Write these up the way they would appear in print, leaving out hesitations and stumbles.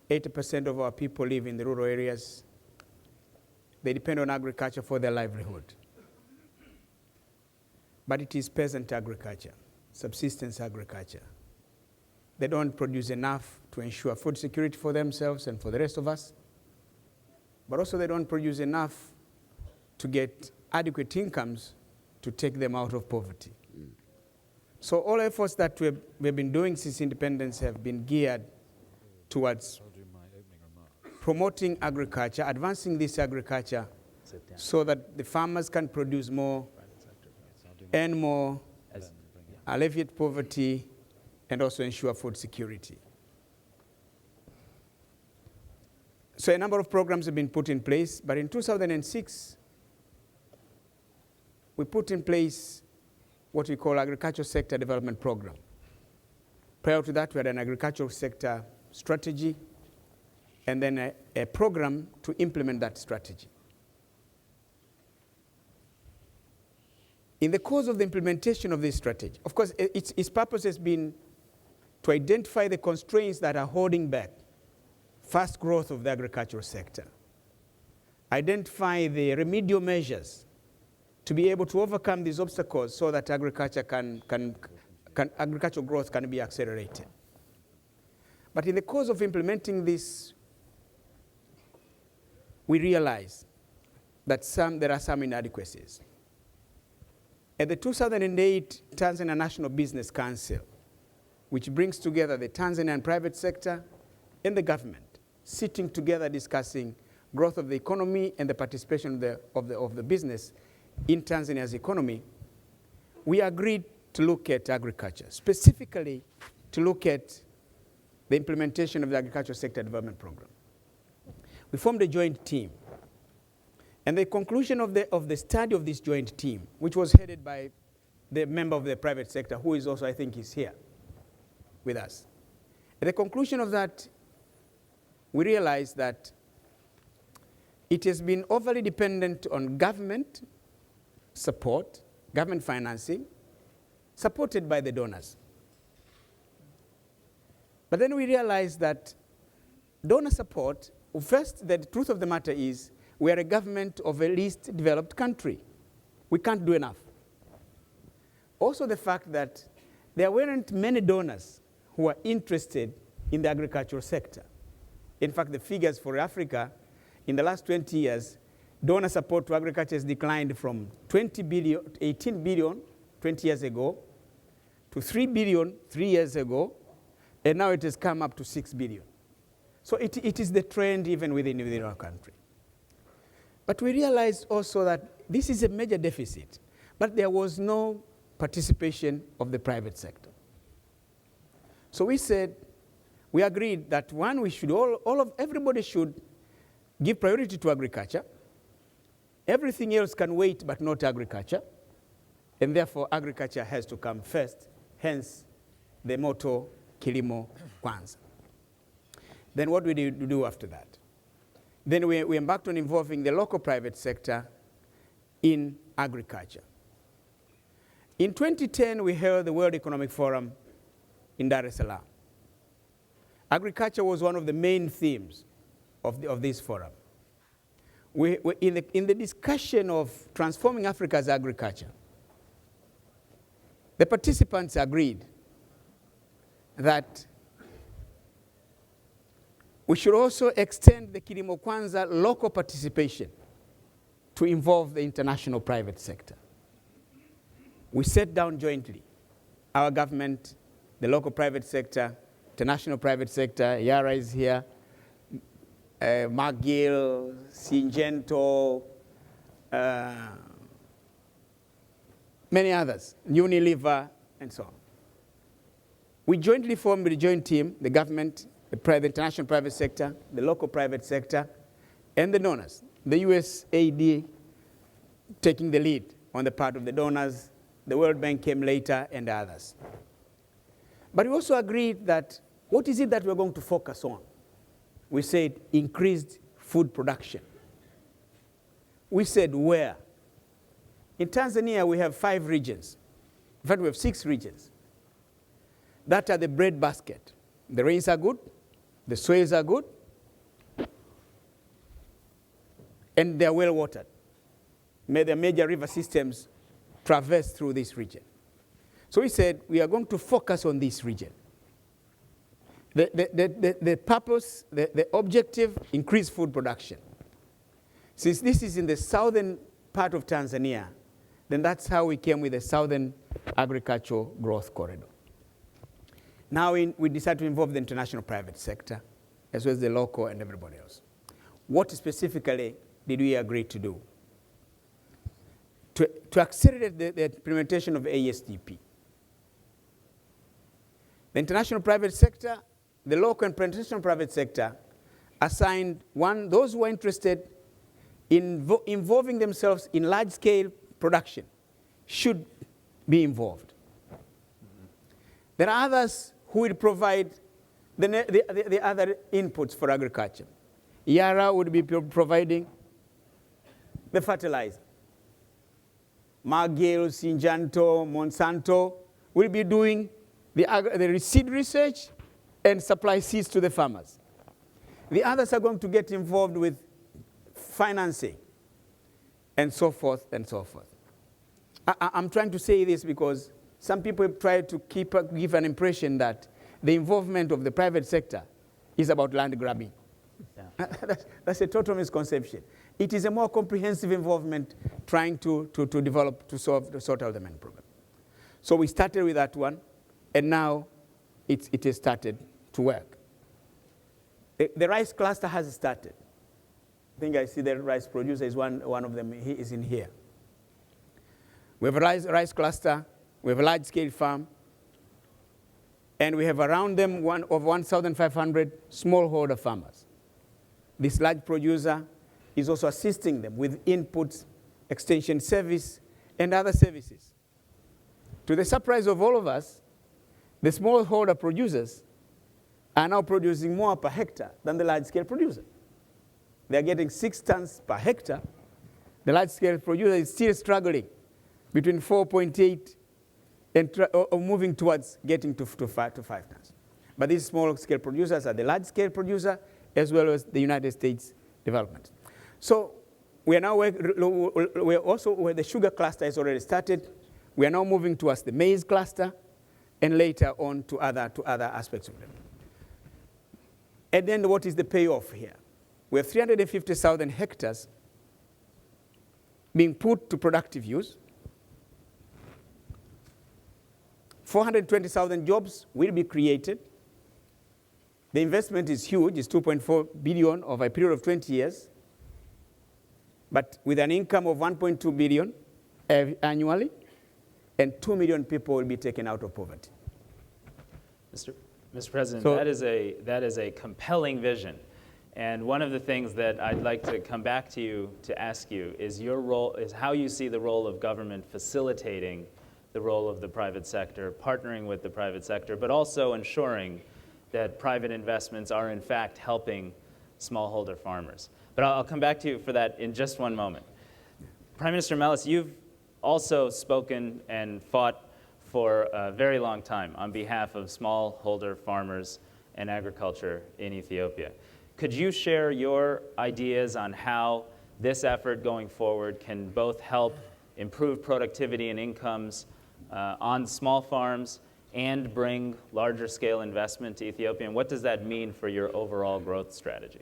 80% of our people live in the rural areas. They depend on agriculture for their livelihood. But it is peasant agriculture, subsistence agriculture. They don't produce enough to ensure food security for themselves and for the rest of us. But also they don't produce enough to get adequate incomes to take them out of poverty. So all efforts that we've been doing since independence have been geared towards promoting agriculture, advancing this agriculture so that the farmers can produce more, earn more, alleviate poverty, and also ensure food security. So a number of programs have been put in place, but in 2006, we put in place what we call Agricultural Sector Development Program. Prior to that, we had an agricultural sector strategy, and then a program to implement that strategy. In the course of the implementation of this strategy, of course, its purpose has been to identify the constraints that are holding back fast growth of the agricultural sector, identify the remedial measures to be able to overcome these obstacles so that agricultural growth can be accelerated. But in the course of implementing this, we realize that there are some inadequacies. At the 2008 Tanzania National Business Council, which brings together the Tanzanian private sector and the government, sitting together discussing growth of the economy and the participation of the business in Tanzania's economy, we agreed to look at agriculture, specifically to look at the implementation of the Agricultural Sector Development Program. We formed a joint team. And the conclusion of the study of this joint team, which was headed by the member of the private sector, who is also, I think, is here with us. At the conclusion of that, we realized that it has been overly dependent on government support, government financing, supported by the donors. But then we realized that donor support, first, the truth of the matter is we are a government of a least developed country. We can't do enough. Also the fact that there weren't many donors who were interested in the agricultural sector. In fact, the figures for Africa in the last 20 years, donor support to agriculture has declined from 18 billion 20 years ago to 3 billion 3 years ago, and now it has come up to 6 billion. So it is the trend even within our country. But we realized also that this is a major deficit, but there was no participation of the private sector. So we agreed that one, we should everybody should give priority to agriculture. Everything else can wait, but not agriculture. And therefore, agriculture has to come first, hence the motto, Kilimo Kwanza. Then what did we do after that? Then we embarked on involving the local private sector in agriculture. In 2010, we held the World Economic Forum in Dar es Salaam. Agriculture was one of the main themes of this forum. In the discussion of transforming Africa's agriculture, the participants agreed that we should also extend the Kilimo Kwanza local participation to involve the international private sector. We sat down jointly, our government, the local private sector, international private sector, Yara is here, McGill, Syngenta, many others, Unilever, and so on. We jointly formed a joint team, the government, the international private sector, the local private sector, and the donors. The USAID taking the lead on the part of the donors. The World Bank came later, and others. But we also agreed that what is it that we're going to focus on? We said increased food production. We said where? In Tanzania, we have 5 regions. In fact, we have 6 regions. That are the bread basket. The rains are good, The soils are good, and they're well watered. The major river systems traverse through this region. So we said we are going to focus on this region. The purpose, the objective, increase food production. Since this is in the southern part of Tanzania, then that's how we came with the Southern Agricultural Growth Corridor. Now we decided to involve the international private sector, as well as the local and everybody else. What specifically did we agree to do? To accelerate the implementation of ASDP. The international private sector, the local and international private sector assigned those who are interested in involving themselves in large-scale production should be involved. There are others who will provide the other inputs for agriculture. Yara would be providing the fertilizer. McGill, Syngenta, Monsanto will be doing the seed research and supply seeds to the farmers. The others are going to get involved with financing and so forth and so forth. I'm trying to say this because some people try to give an impression that the involvement of the private sector is about land grabbing. Yeah. That's a total misconception. It is a more comprehensive involvement trying to develop, to sort out the main problem. So we started with that one, and now it has started to work. The rice cluster has started. I think I see the rice producer is one of them. He is in here. We have a rice cluster. We have a large-scale farm. And we have around them 1,500 smallholder farmers. This large producer is also assisting them with inputs, extension service, and other services. To the surprise of all of us, the smallholder producers are now producing more per hectare than the large-scale producer. They're getting 6 tons per hectare. The large-scale producer is still struggling between 4.8 and moving towards getting to 5 tons. But these small-scale producers are the large-scale producer as well as the United States development. So we are now we're also where the sugar cluster has already started. We are now moving towards the maize cluster and later on to other aspects of them. And then what is the payoff here? We have 350,000 hectares being put to productive use. 420,000 jobs will be created. The investment is huge. It's 2.4 billion over a period of 20 years. But with an income of 1.2 billion annually, and 2 million people will be taken out of poverty. Mr. President, so, that is a compelling vision. And one of the things that I'd like to come back to you to ask you is how you see the role of government facilitating the role of the private sector, partnering with the private sector, but also ensuring that private investments are in fact helping smallholder farmers. But I'll come back to you for that in just one moment. Prime Minister Meles, you've also spoken and fought for a very long time on behalf of smallholder farmers and agriculture in Ethiopia. Could you share your ideas on how this effort going forward can both help improve productivity and incomes on small farms and bring larger scale investment to Ethiopia? And what does that mean for your overall growth strategy?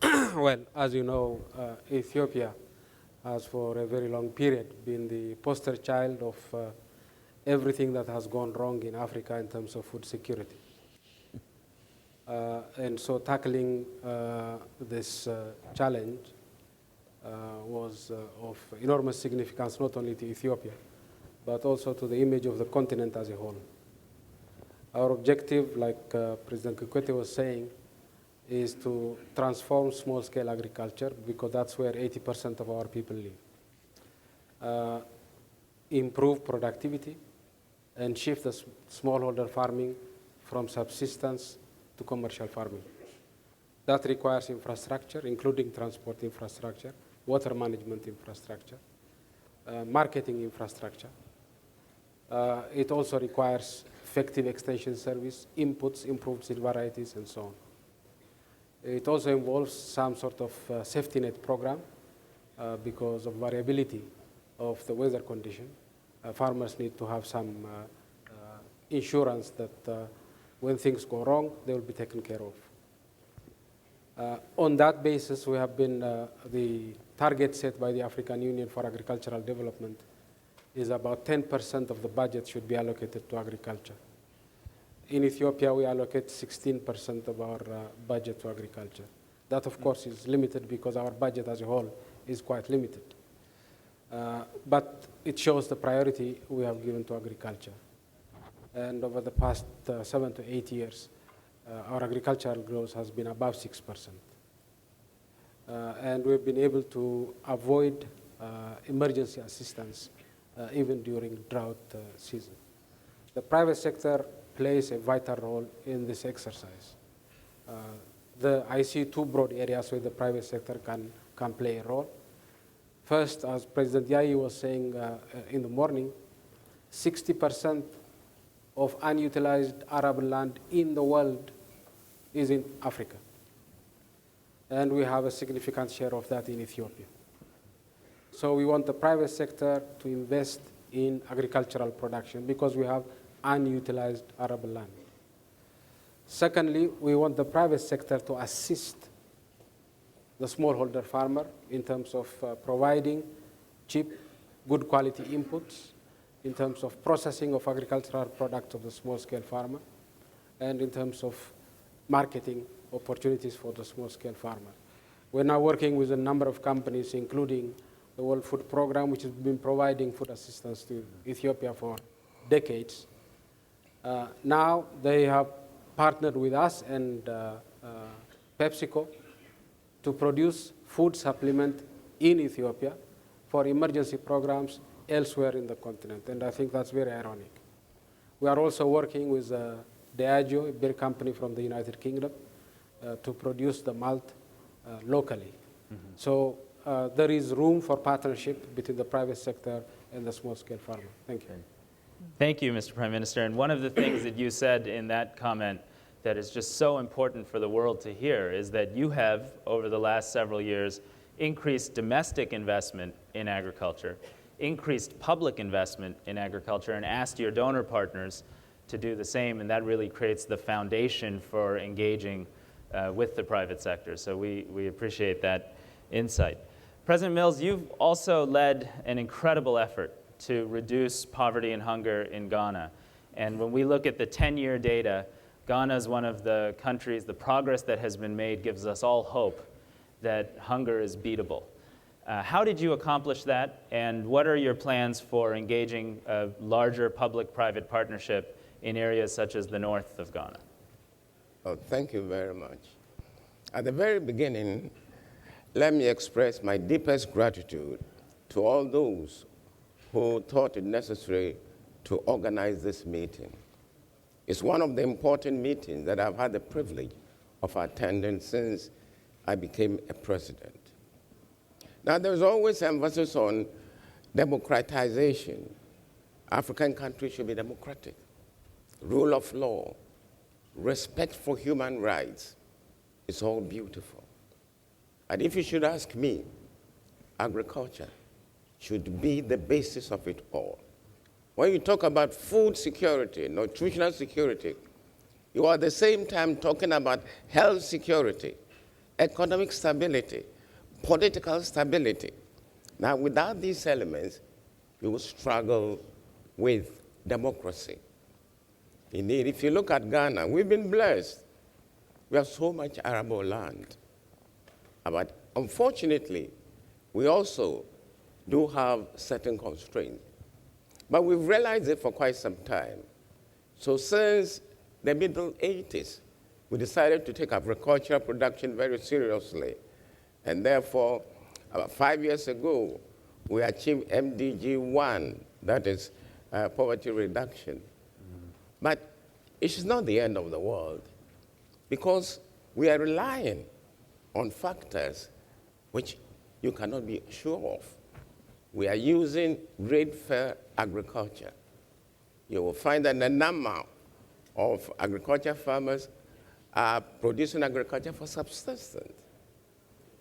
Well, as you know, Ethiopia has for a very long period been the poster child of everything that has gone wrong in Africa in terms of food security. And so tackling this challenge was of enormous significance, not only to Ethiopia, but also to the image of the continent as a whole. Our objective, like President Kikwete was saying, is to transform small-scale agriculture, because that's where 80% of our people live. Improve productivity and shift the smallholder farming from subsistence to commercial farming. That requires infrastructure, including transport infrastructure, water management infrastructure, marketing infrastructure, It also requires effective extension service, inputs, improved seed varieties, and so on. It also involves some sort of safety net program because of variability of the weather condition. Farmers need to have some insurance that when things go wrong, they will be taken care of. On that basis, we have been, the target set by the African Union for agricultural development is about 10% of the budget should be allocated to agriculture. In Ethiopia, we allocate 16% of our budget to agriculture. That, of course, is limited because our budget as a whole is quite limited. But it shows the priority we have given to agriculture. And over the past 7 to 8 years, our agricultural growth has been above 6%. And we've been able to avoid emergency assistance even during drought season. The private sector plays a vital role in this exercise. I see two broad areas where the private sector can play a role. First, as President Yai was saying in the morning, 60% of unutilized arable land in the world is in Africa. And we have a significant share of that in Ethiopia. So we want the private sector to invest in agricultural production because we have unutilized arable land. Secondly, we want the private sector to assist the smallholder farmer in terms of providing cheap, good quality inputs, in terms of processing of agricultural products of the small-scale farmer, and in terms of marketing opportunities for the small-scale farmer. We're now working with a number of companies, including the World Food Program, which has been providing food assistance to Ethiopia for decades. Now they have partnered with us and PepsiCo to produce food supplement in Ethiopia for emergency programs elsewhere in the continent, and I think that's very ironic. We are also working with Diageo, a beer company from the United Kingdom, to produce the malt locally. Mm-hmm. So there is room for partnership between the private sector and the small-scale farmer. Thank you. Thank you, Mr. Prime Minister. And one of the things that you said in that comment that is just so important for the world to hear is that you have, over the last several years, increased domestic investment in agriculture, increased public investment in agriculture, and asked your donor partners to do the same, and that really creates the foundation for engaging with the private sector. So we appreciate that insight. President Mills, you've also led an incredible effort to reduce poverty and hunger in Ghana. And when we look at the 10-year data, Ghana is one of the countries, the progress that has been made gives us all hope that hunger is beatable. How did you accomplish that, and what are your plans for engaging a larger public-private partnership in areas such as the north of Ghana? Oh, thank you very much. At the very beginning, let me express my deepest gratitude to all those who thought it necessary to organize this meeting. It's one of the important meetings that I've had the privilege of attending since I became a president. Now, there's always emphasis on democratization. African countries should be democratic. Rule of law, respect for human rights, it's all beautiful. And if you should ask me, agriculture should be the basis of it all. When you talk about food security, nutritional security, you are at the same time talking about health security, economic stability, political stability. Now, without these elements, you will struggle with democracy. Indeed, if you look at Ghana, we've been blessed. We have so much arable land. But unfortunately, we also do have certain constraints. But we've realized it for quite some time. So since the middle 80s, we decided to take agricultural production very seriously. And therefore, about 5 years ago, we achieved MDG 1, that is poverty reduction. Mm-hmm. But it's not the end of the world, because we are relying on factors which you cannot be sure of. We are using grade fair agriculture. you will find that a number of agriculture farmers are producing agriculture for subsistence.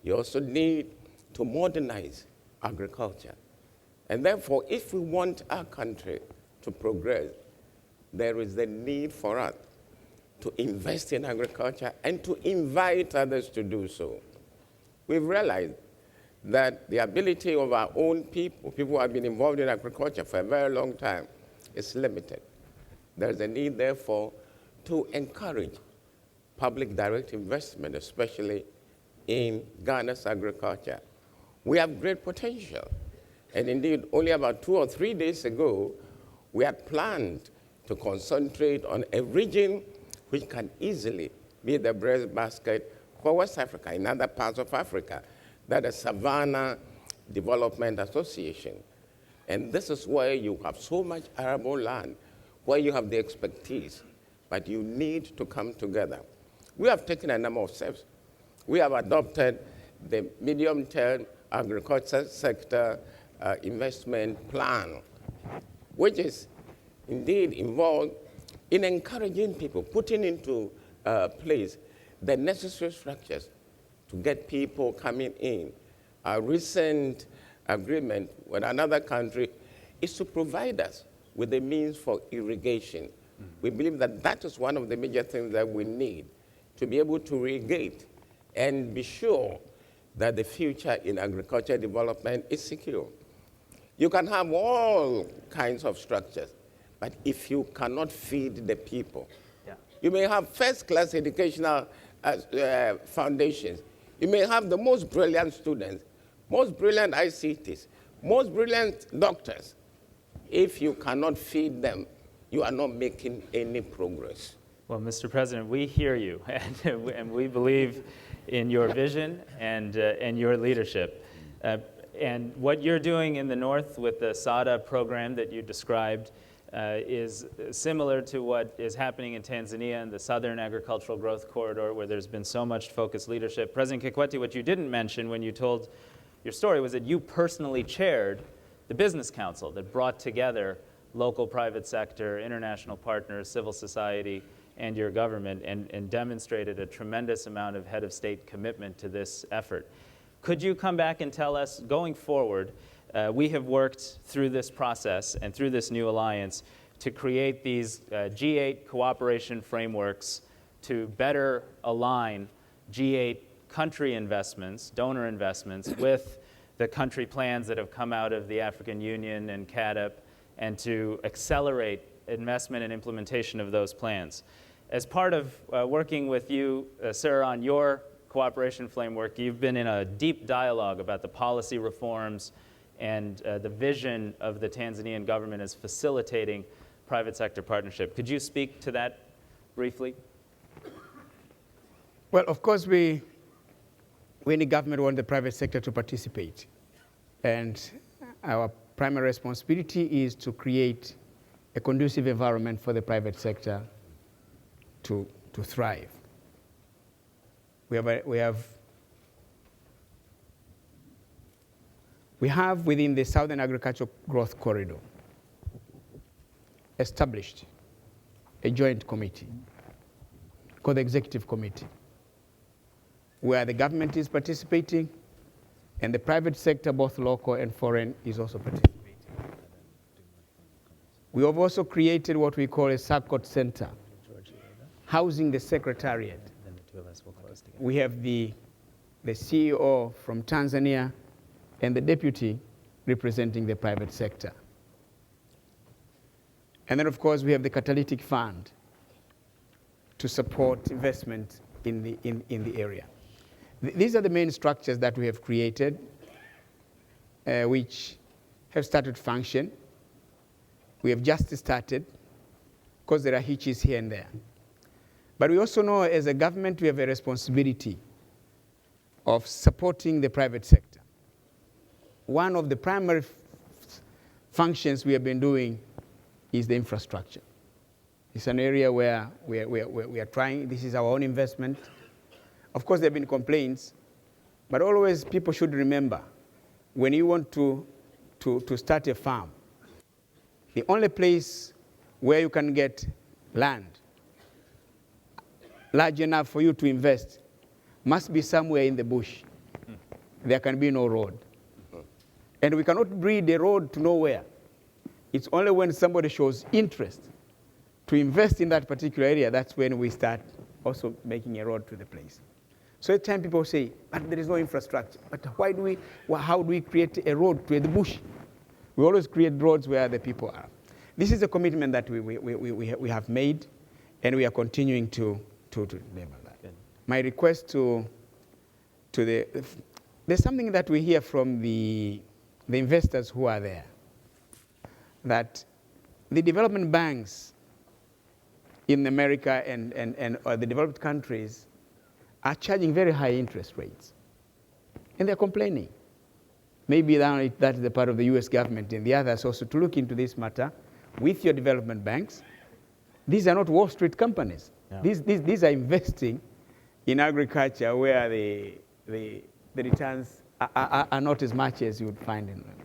You also need to modernize agriculture. And therefore, if we want our country to progress, there is the need for us to invest in agriculture and to invite others to do so. We've realized that the ability of our own people who have been involved in agriculture for a very long time, is limited. There's a need, therefore, to encourage public direct investment, especially in Ghana's agriculture. We have great potential. And indeed, only about 2 or 3 days ago, we had planned to concentrate on a region which can easily be the breadbasket for West Africa, in other parts of Africa, that is Savannah Development Association. And this is where you have so much arable land, where you have the expertise, but you need to come together. We have taken a number of steps. We have adopted the medium-term agriculture sector investment plan, which is indeed involved in encouraging people, putting into place the necessary structures to get people coming in. Our recent agreement with another country is to provide us with the means for irrigation. We believe that that is one of the major things that we need to be able to irrigate and be sure that the future in agriculture development is secure. You can have all kinds of structures, but if you cannot feed the people, you may have first-class educational foundations. You may have the most brilliant students, most brilliant ICTs, most brilliant doctors. If you cannot feed them, you are not making any progress. Well, Mr. President, we hear you, and we believe in your vision and your leadership. And what you're doing in the north with the SADA program that you described is similar to what is happening in Tanzania and the Southern Agricultural Growth Corridor, where there's been so much focused leadership. President Kikwete, what you didn't mention when you told your story was that you personally chaired the Business Council that brought together local private sector, international partners, civil society, and your government, and demonstrated a tremendous amount of head of state commitment to this effort. Could you come back and tell us, going forward, we have worked through this process and through this new alliance to create these G8 cooperation frameworks to better align G8 country investments, donor investments, with the country plans that have come out of the African Union and CADP, and to accelerate investment and implementation of those plans. As part of working with you, sir, on your cooperation framework, you've been in a deep dialogue about the policy reforms and the vision of the Tanzanian government as facilitating private sector partnership. Could you speak to that briefly? Well, of course, we in the government want the private sector to participate. And our primary responsibility is to create a conducive environment for the private sector to thrive. We have within the Southern Agricultural Growth Corridor established a joint committee called the Executive Committee, where the government is participating and the private sector, both local and foreign, is also participating. We have also created what we call a SACOT center, housing the secretariat. We have the CEO from Tanzania and the deputy representing the private sector. And then, of course, we have the catalytic fund to support investment in the area. These are the main structures that we have created, which have started to function. We have just started, because there are hitches here and there. But we also know, as a government, we have a responsibility of supporting the private sector. One of the primary functions we have been doing is the infrastructure. It's an area where we are trying. This is our own investment. Of course, there have been complaints, but always people should remember, when you want to start a farm, the only place where you can get land large enough for you to invest must be somewhere in the bush. There can be no road. And we cannot breed a road to nowhere. It's only when somebody shows interest to invest in that particular area, that's when we start also making a road to the place. So at times people say, but there is no infrastructure. But how do we create a road to the bush? We always create roads where the people are. This is a commitment that we have made, and we are continuing to deliver that. Good. My request there's something that we hear from the investors who are there, that the development banks in America and the developed countries are charging very high interest rates. And they're complaining. Maybe that is the part of the US government and the others also to look into this matter with your development banks. These are not Wall Street companies. Yeah. These are investing in agriculture where the returns are not as much as you would find in them.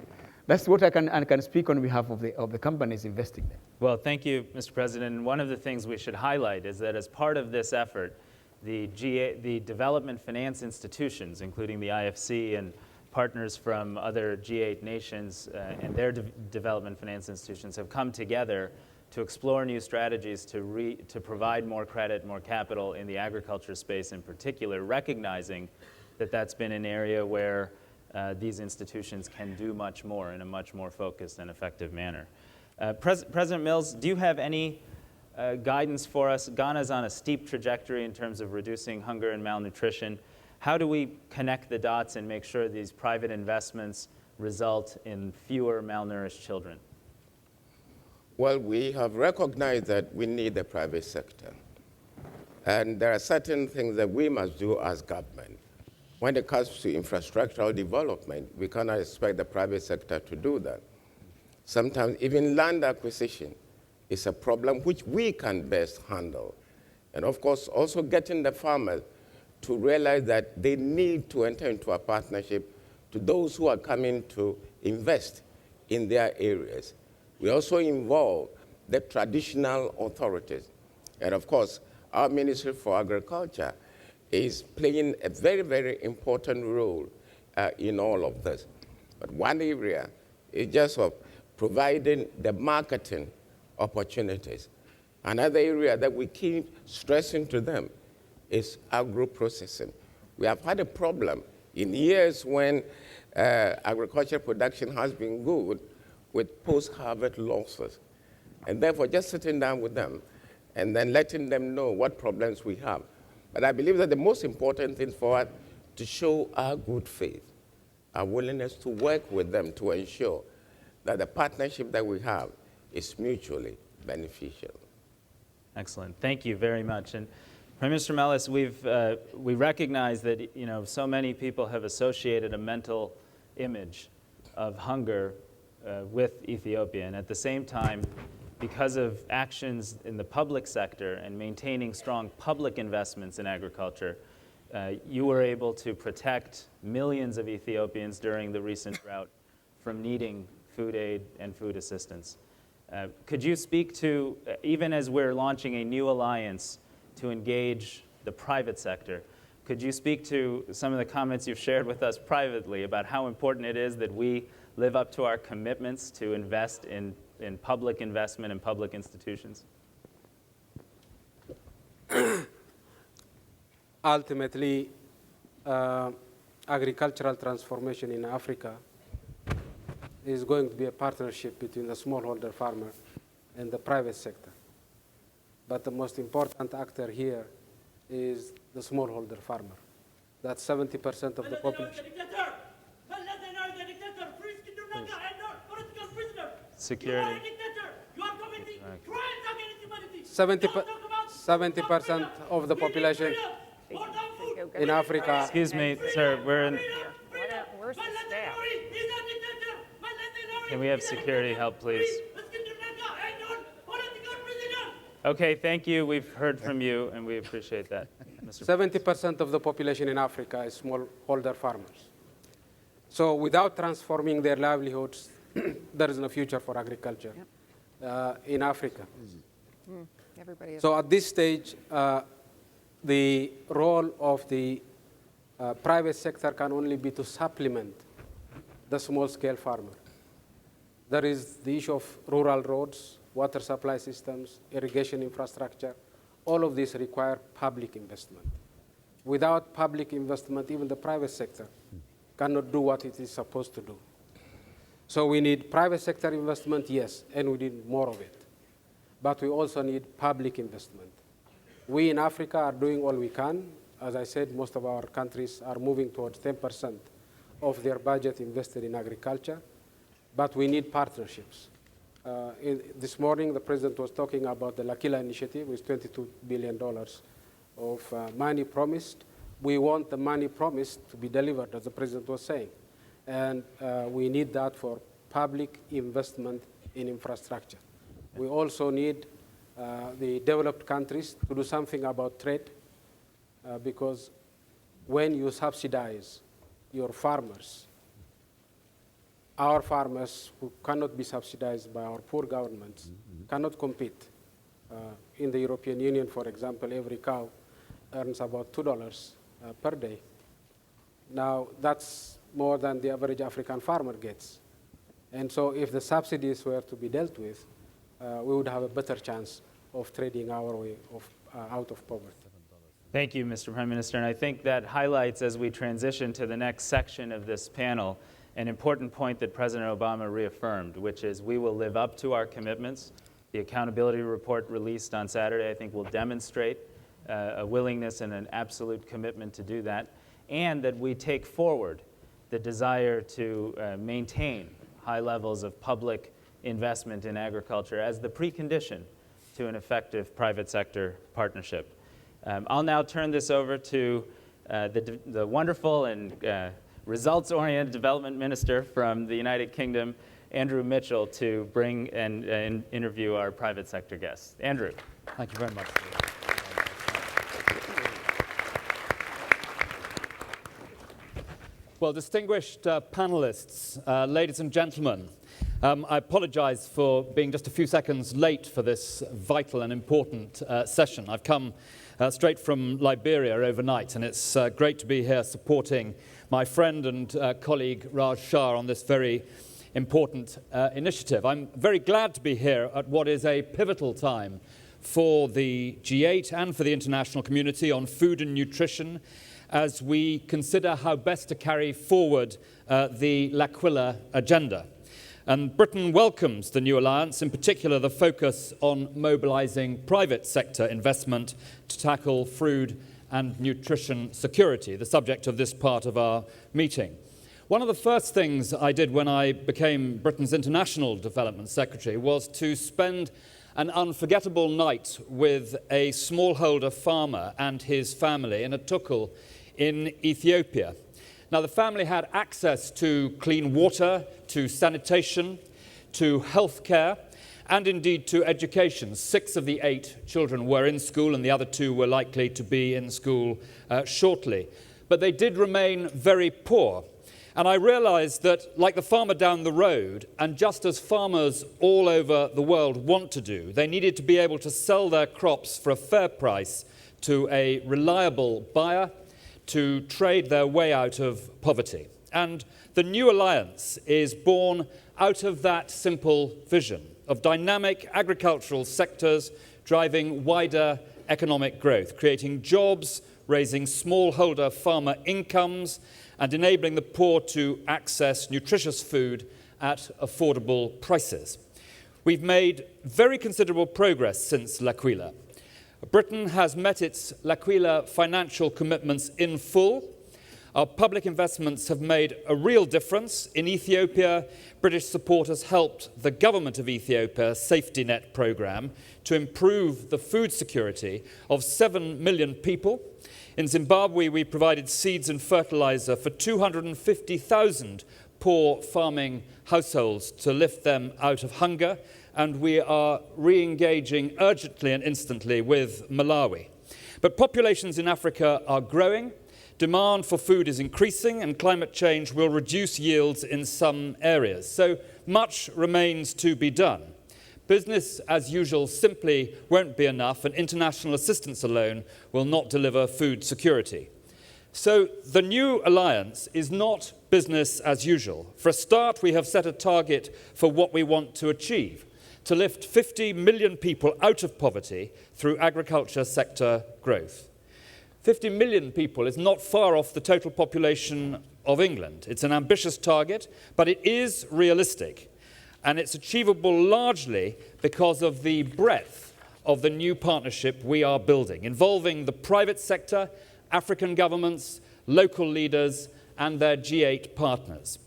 That's what I can speak on behalf of the companies investing there. Well, thank you, Mr. President. And one of the things we should highlight is that as part of this effort, the development finance institutions, including the IFC and partners from other G8 nations and their development finance institutions, have come together to explore new strategies to provide more credit, more capital in the agriculture space in particular, recognizing that that's been an area where these institutions can do much more in a much more focused and effective manner. President Mills, do you have any guidance for us? Ghana's on a steep trajectory in terms of reducing hunger and malnutrition. How do we connect the dots and make sure these private investments result in fewer malnourished children? Well, we have recognized that we need the private sector. And there are certain things that we must do as government. When it comes to infrastructural development, we cannot expect the private sector to do that. Sometimes even land acquisition is a problem which we can best handle. And of course, also getting the farmers to realize that they need to enter into a partnership to those who are coming to invest in their areas. We also involve the traditional authorities. And of course, our Ministry for Agriculture is playing a very, very important role in all of this. But one area is just of providing the marketing opportunities. Another area that we keep stressing to them is agro-processing. We have had a problem in years when agricultural production has been good with post-harvest losses. And therefore, just sitting down with them and then letting them know what problems we have. But I believe that the most important thing for us to show our good faith, our willingness to work with them to ensure that the partnership that we have is mutually beneficial. Excellent. Thank you very much. And Prime Minister Meles, we recognize that so many people have associated a mental image of hunger with Ethiopia, and at the same time, because of actions in the public sector and maintaining strong public investments in agriculture, you were able to protect millions of Ethiopians during the recent drought from needing food aid and food assistance. Could you speak to, even as we're launching a new alliance to engage the private sector, could you speak to some of the comments you've shared with us privately about how important it is that we live up to our commitments to invest in public investment in public institutions? Ultimately, agricultural transformation in Africa is going to be a partnership between the smallholder farmer and the private sector. But the most important actor here is the smallholder farmer. That's 70% of the population. Security. 70% of the population in Africa. Excuse me, sir, we're in. Where's the staff? Can we have security help, please? Okay, thank you. We've heard from you, and we appreciate that. 70% of the population in Africa is smallholder farmers. So without transforming their livelihoods, there is no future for agriculture. Yep. in Africa. Everybody is. So at this stage, the role of the private sector can only be to supplement the small-scale farmer. There is the issue of rural roads, water supply systems, irrigation infrastructure. All of these require public investment. Without public investment, even the private sector cannot do what it is supposed to do. So we need private sector investment, yes, and we need more of it. But we also need public investment. We in Africa are doing all we can. As I said, most of our countries are moving towards 10% of their budget invested in agriculture, but we need partnerships. This morning, the President was talking about the L'Aquila initiative with $22 billion of money promised. We want the money promised to be delivered, as the President was saying. And we need that for public investment in infrastructure. We also need the developed countries to do something about trade, because when you subsidize your farmers, our farmers who cannot be subsidized by our poor governments cannot compete. In the European Union, for example, every cow earns about $2 per day. Now, that's more than the average African farmer gets. And so if the subsidies were to be dealt with, we would have a better chance of trading our way out of poverty. Thank you, Mr. Prime Minister. And I think that highlights, as we transition to the next section of this panel, an important point that President Obama reaffirmed, which is we will live up to our commitments. The accountability report released on Saturday, I think, will demonstrate a willingness and an absolute commitment to do that, and that we take forward the desire to maintain high levels of public investment in agriculture as the precondition to an effective private sector partnership. I'll now turn this over to the wonderful and results-oriented development minister from the United Kingdom, Andrew Mitchell, to bring and interview our private sector guests. Andrew. Thank you very much. Well, distinguished panelists, ladies and gentlemen, I apologize for being just a few seconds late for this vital and important session. I've come straight from Liberia overnight, and it's great to be here supporting my friend and colleague Raj Shah on this very important initiative. I'm very glad to be here at what is a pivotal time for the G8 and for the international community on food and nutrition as we consider how best to carry forward the L'Aquila agenda. And Britain welcomes the new alliance, in particular the focus on mobilizing private sector investment to tackle food and nutrition security, the subject of this part of our meeting. One of the first things I did when I became Britain's International Development Secretary was to spend an unforgettable night with a smallholder farmer and his family in a tukul in Ethiopia. Now, the family had access to clean water, to sanitation, to healthcare, and indeed to education. 6 of the 8 children were in school, and the other 2 were likely to be in school shortly. But they did remain very poor. And I realized that, like the farmer down the road, and just as farmers all over the world want to do, they needed to be able to sell their crops for a fair price to a reliable buyer, to trade their way out of poverty. And the new alliance is born out of that simple vision of dynamic agricultural sectors driving wider economic growth, creating jobs, raising smallholder farmer incomes, and enabling the poor to access nutritious food at affordable prices. We've made very considerable progress since L'Aquila. Britain has met its L'Aquila financial commitments in full. Our public investments have made a real difference. In Ethiopia, British support has helped the government of Ethiopia safety net program to improve the food security of 7 million people. In Zimbabwe, we provided seeds and fertilizer for 250,000 poor farming households to lift them out of hunger. And we are re-engaging urgently and instantly with Malawi. But populations in Africa are growing, demand for food is increasing, and climate change will reduce yields in some areas. So much remains to be done. business as usual simply won't be enough, and international assistance alone will not deliver food security. So the new alliance is not business as usual. For a start, we have set a target for what we want to achieve: to lift 50 million people out of poverty through agriculture sector growth. 50 million people is not far off the total population of England. It's an ambitious target, but it is realistic. And it's achievable largely because of the breadth of the new partnership we are building, involving the private sector, African governments, local leaders, and their G8 partners.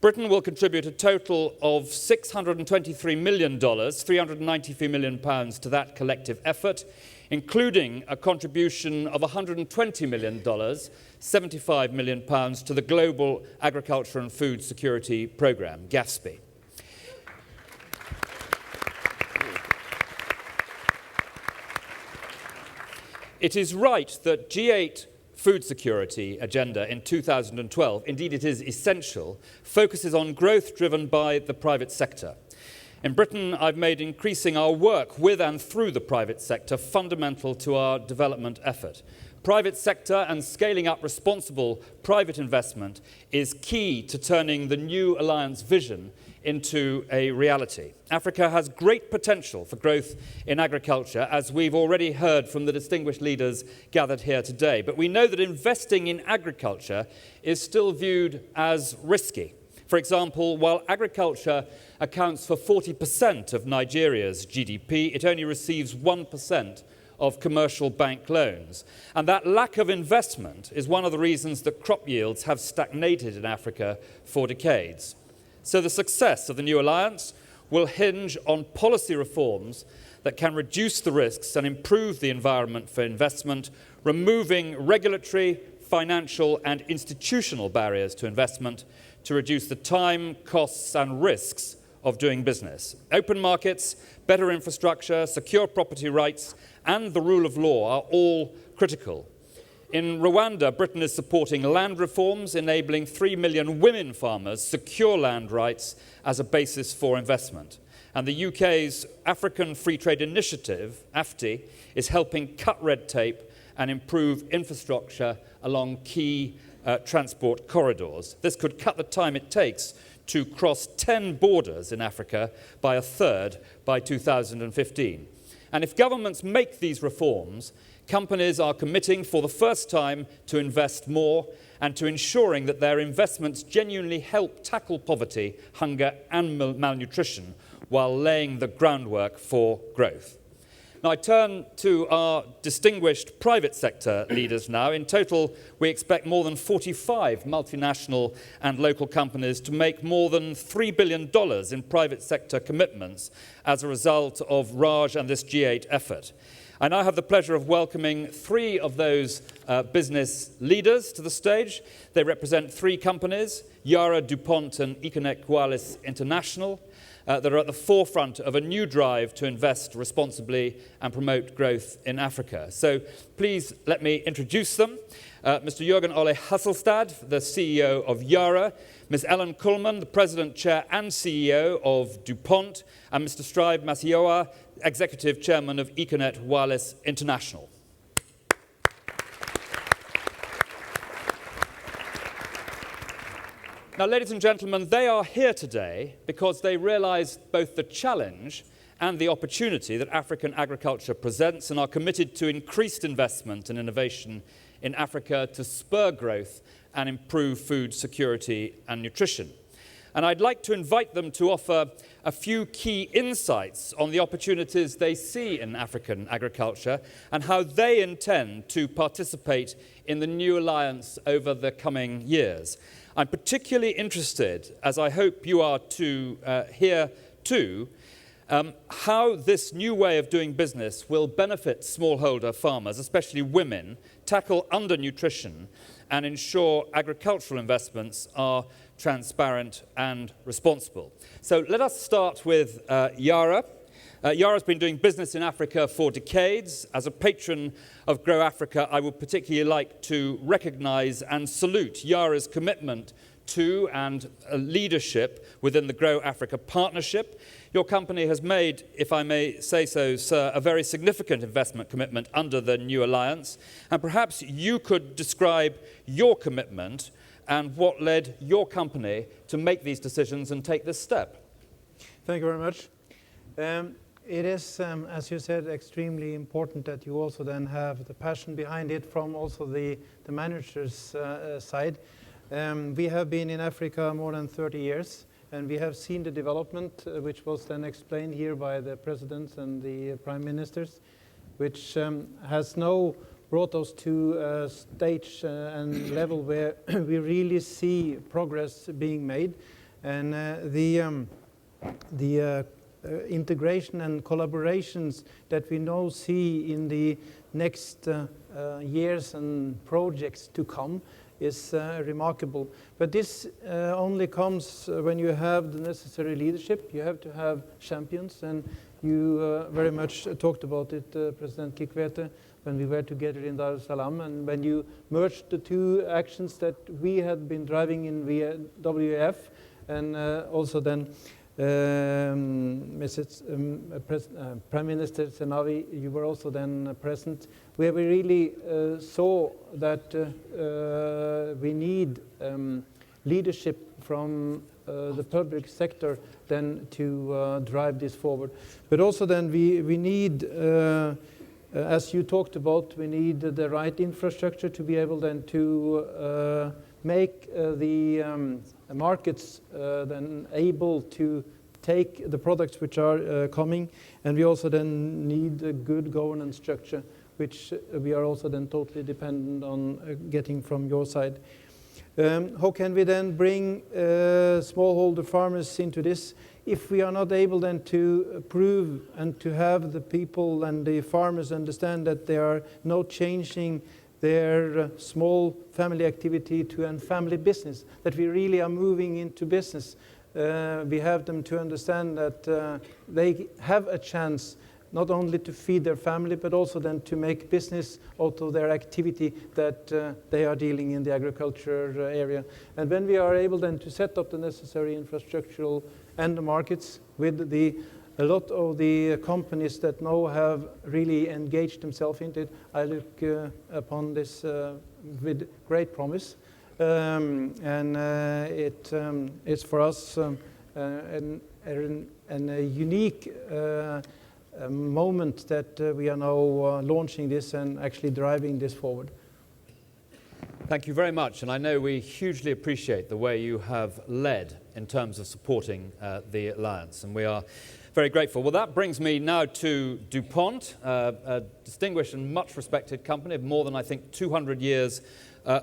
Britain will contribute a total of $623 million, £393 million to that collective effort, including a contribution of $120 million, £75 million to the Global Agriculture and Food Security Programme, GAFSP. It is right that G8 food security agenda in 2012, indeed it is essential, focuses on growth driven by the private sector. In Britain, I've made increasing our work with and through the private sector fundamental to our development effort. Private sector and scaling up responsible private investment is key to turning the new alliance vision into a reality. Africa has great potential for growth in agriculture, as we've already heard from the distinguished leaders gathered here today. But we know that investing in agriculture is still viewed as risky. For example, while agriculture accounts for 40% of Nigeria's GDP, it only receives 1% of commercial bank loans. And that lack of investment is one of the reasons that crop yields have stagnated in Africa for decades. So the success of the new alliance will hinge on policy reforms that can reduce the risks and improve the environment for investment, removing regulatory, financial and institutional barriers to investment to reduce the time, costs and risks of doing business. Open markets, better infrastructure, secure property rights and the rule of law are all critical. In Rwanda, Britain is supporting land reforms, enabling 3 million women farmers secure land rights as a basis for investment. And the UK's African Free Trade Initiative, AFTI, is helping cut red tape and improve infrastructure along key transport corridors. This could cut the time it takes to cross 10 borders in Africa by a third by 2015. And if governments make these reforms, companies are committing for the first time to invest more and to ensuring that their investments genuinely help tackle poverty, hunger and malnutrition while laying the groundwork for growth. Now I turn to our distinguished private sector leaders now. In total, we expect more than 45 multinational and local companies to make more than $3 billion in private sector commitments as a result of Raj and this G8 effort. I now have the pleasure of welcoming three of those business leaders to the stage. They represent three companies, Yara, DuPont and Yara International, that are at the forefront of a new drive to invest responsibly and promote growth in Africa. So please let me introduce them. Mr. Jørgen Ole Haslestad, the CEO of Yara, Ms. Ellen Kullman, the President, Chair and CEO of DuPont, and Mr. Masiyiwa, Executive Chairman of Yara International. Now, ladies and gentlemen, they are here today because they realize both the challenge and the opportunity that African agriculture presents and are committed to increased investment and innovation in Africa to spur growth and improve food security and nutrition. And I'd like to invite them to offer a few key insights on the opportunities they see in African agriculture and how they intend to participate in the new alliance over the coming years. I'm particularly interested, as I hope you are to hear too, how this new way of doing business will benefit smallholder farmers, especially women, tackle undernutrition and ensure agricultural investments are transparent and responsible. So let us start with Yara. Yara has been doing business in Africa for decades. As a patron of Grow Africa, I would particularly like to recognize and salute Yara's commitment to and leadership within the Grow Africa Partnership. Your company has made, if I may say so, sir, a very significant investment commitment under the new alliance. And perhaps you could describe your commitment and what led your company to make these decisions and take this step. Thank you very much. It is, as you said, extremely important that you also then have the passion behind it from also the manager's side. We have been in Africa more than 30 years, and we have seen the development, which was then explained here by the presidents and the prime ministers, which has now brought us to a stage and level where we really see progress being made. And the integration and collaborations that we now see in the next years and projects to come is remarkable. But this only comes when you have the necessary leadership. You have to have champions, and you very much talked about it, President Kikwete, when we were together in Dar es Salaam, and when you merged the two actions that we had been driving in WEF, and also then Prime Minister Zenawi, you were also then present, where we really saw that we need leadership from the public sector then to drive this forward. But also then we need, as you talked about, we need the right infrastructure to be able then to make the markets then able to take the products which are coming, and we also then need a good governance structure, which we are also then totally dependent on getting from your side. How can we then bring smallholder farmers into this if we are not able then to prove and to have the people and the farmers understand that they are not changing their small family activity to a family business, that we really are moving into business. We have them to understand that they have a chance not only to feed their family, but also then to make business out of their activity that they are dealing in the agriculture area. And when we are able then to set up the necessary infrastructural and the markets with a lot of the companies that now have really engaged themselves into it, I look upon this with great promise. It is for us a unique moment that we are now launching this and actually driving this forward. Thank you very much, and I know we hugely appreciate the way you have led in terms of supporting the Alliance, and we are very grateful. Well, that brings me now to DuPont, a distinguished and much respected company of more than, I think, 200 years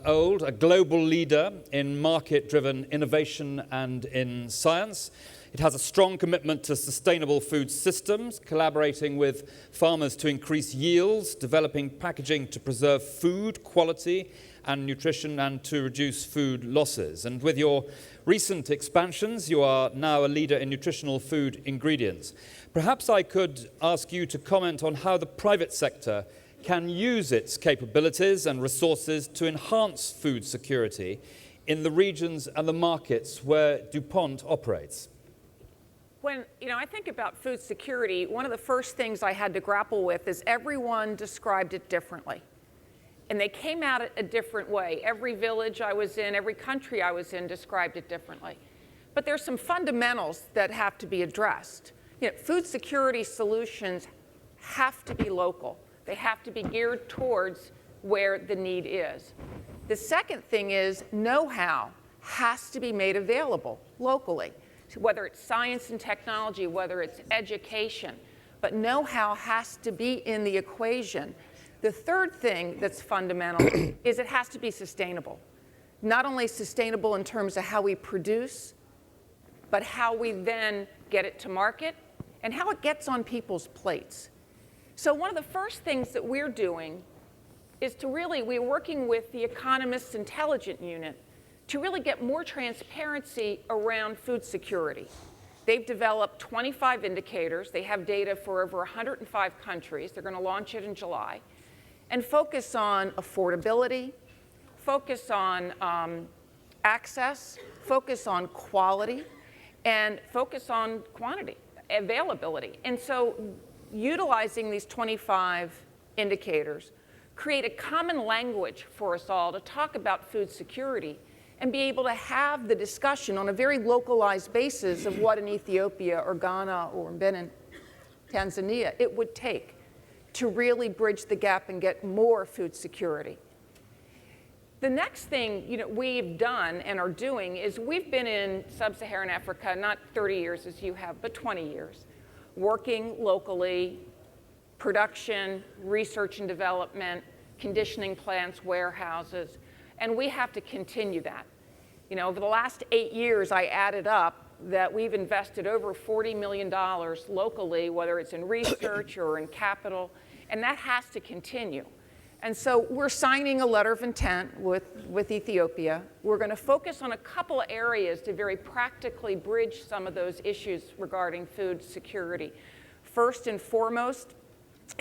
old, a global leader in market-driven innovation and in science. It has a strong commitment to sustainable food systems, collaborating with farmers to increase yields, developing packaging to preserve food quality and nutrition and to reduce food losses. And with your recent expansions, you are now a leader in nutritional food ingredients. Perhaps I could ask you to comment on how the private sector can use its capabilities and resources to enhance food security in the regions and the markets where DuPont operates. When I think about food security, one of the first things I had to grapple with is everyone described it differently. And they came at it a different way. Every village I was in, every country I was in described it differently. But there's some fundamentals that have to be addressed. Food security solutions have to be local. They have to be geared towards where the need is. The second thing is know-how has to be made available locally, whether it's science and technology, whether it's education, but know-how has to be in the equation. The third thing that's fundamental is it has to be sustainable. Not only sustainable in terms of how we produce, but how we then get it to market and how it gets on people's plates. So one of the first things that we're doing is we're working with the Economist's Intelligence Unit to really get more transparency around food security. They've developed 25 indicators. They have data for over 105 countries. They're going to launch it in July. And focus on affordability, focus on access, focus on quality, and focus on quantity, availability. And so utilizing these 25 indicators create a common language for us all to talk about food security and be able to have the discussion on a very localized basis of what in Ethiopia or Ghana or Benin, Tanzania, it would take to really bridge the gap and get more food security. The next thing we've done and are doing is we've been in sub-Saharan Africa, not 30 years as you have, but 20 years, working locally, production, research and development, conditioning plants, warehouses, and we have to continue that. Over the last 8 years, I added up that we've invested over $40 million locally, whether it's in research or in capital, and that has to continue. And so we're signing a letter of intent with Ethiopia. We're going to focus on a couple of areas to very practically bridge some of those issues regarding food security. First and foremost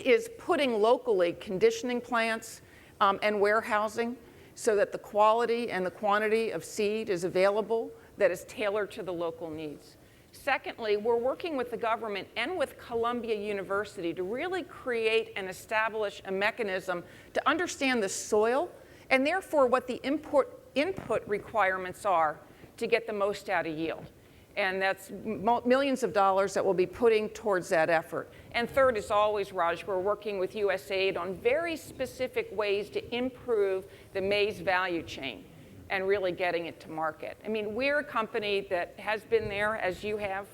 is putting locally conditioning plants and warehousing so that the quality and the quantity of seed is available that is tailored to the local needs. Secondly, we're working with the government and with Columbia University to really create and establish a mechanism to understand the soil and therefore what the input requirements are to get the most out of yield. And that's millions of dollars that we'll be putting towards that effort. And third, as always, Raj, we're working with USAID on very specific ways to improve the maize value chain and really getting it to market. I mean, we're a company that has been there, as you have,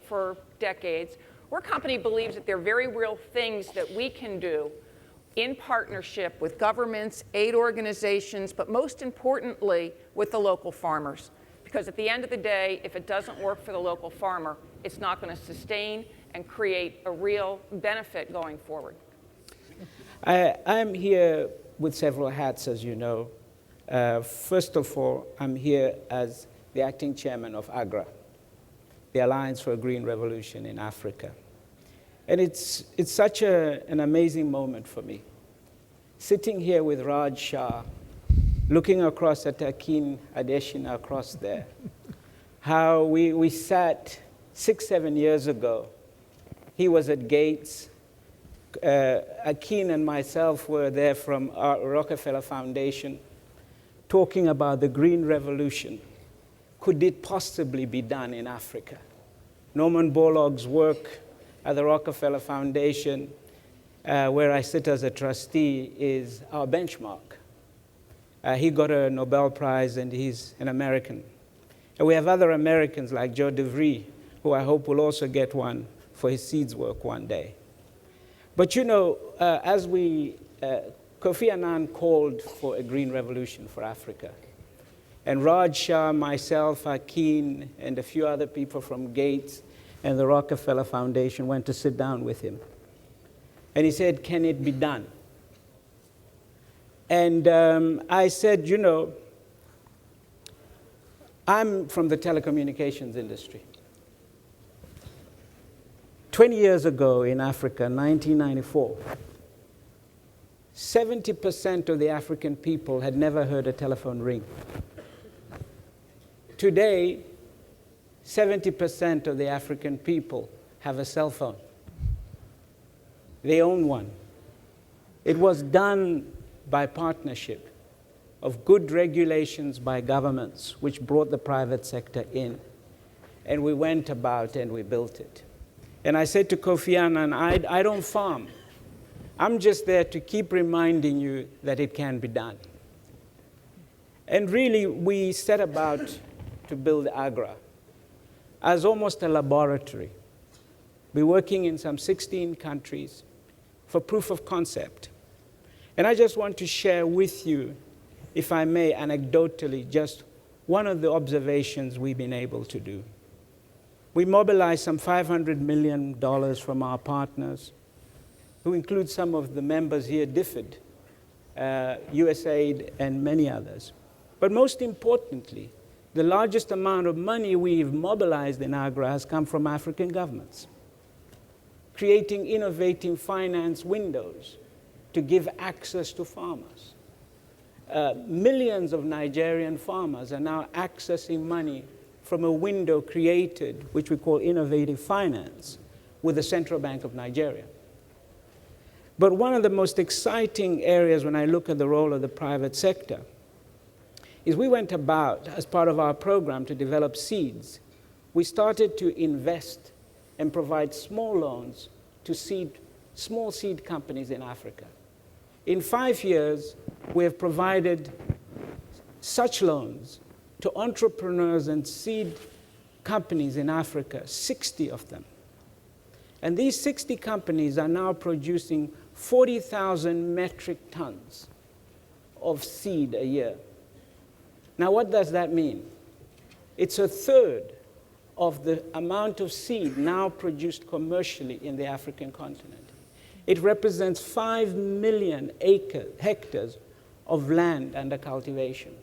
for decades. We're a company that believes that there are very real things that we can do in partnership with governments, aid organizations, but most importantly, with the local farmers. Because at the end of the day, if it doesn't work for the local farmer, it's not going to sustain and create a real benefit going forward. I'm here with several hats, as you know. First of all, I'm here as the acting chairman of AGRA, the Alliance for a Green Revolution in Africa. And it's such an amazing moment for me. Sitting here with Raj Shah, looking across at Akin Adeshina across there, how we sat 6-7 years ago. He was at Gates. Akin and myself were there from our Rockefeller Foundation, talking about the Green Revolution. Could it possibly be done in Africa? Norman Borlaug's work at the Rockefeller Foundation, where I sit as a trustee, is our benchmark. He got a Nobel Prize, and he's an American. And we have other Americans like Joe DeVries, who I hope will also get one for his seeds work one day. But as Kofi Annan called for a green revolution for Africa. And Raj Shah, myself, Akin, and a few other people from Gates and the Rockefeller Foundation went to sit down with him. And he said, can it be done? And I said, I'm from the telecommunications industry. 20 years ago in Africa, 1994, 70% of the African people had never heard a telephone ring. Today, 70% of the African people have a cell phone. They own one. It was done by partnership of good regulations by governments, which brought the private sector in. And we went about and we built it. And I said to Kofi Annan, I don't farm. I'm just there to keep reminding you that it can be done. And really, we set about to build AGRA as almost a laboratory. We're working in some 16 countries for proof of concept. And I just want to share with you, if I may, anecdotally, just one of the observations we've been able to do. We mobilized some $500 million from our partners, who include some of the members here, DFID, USAID, and many others. But most importantly, the largest amount of money we've mobilized in AGRA has come from African governments, creating innovative finance windows to give access to farmers. millions of Nigerian farmers are now accessing money from a window created, which we call innovative finance, with the Central Bank of Nigeria. But one of the most exciting areas when I look at the role of the private sector is we went about, as part of our program to develop seeds, we started to invest and provide small loans to small seed companies in Africa. In 5 years, we have provided such loans to entrepreneurs and seed companies in Africa, 60 of them. And these 60 companies are now producing 40,000 metric tons of seed a year. Now, what does that mean? It's a third of the amount of seed now produced commercially in the African continent. It represents 5 million hectares of land under cultivation.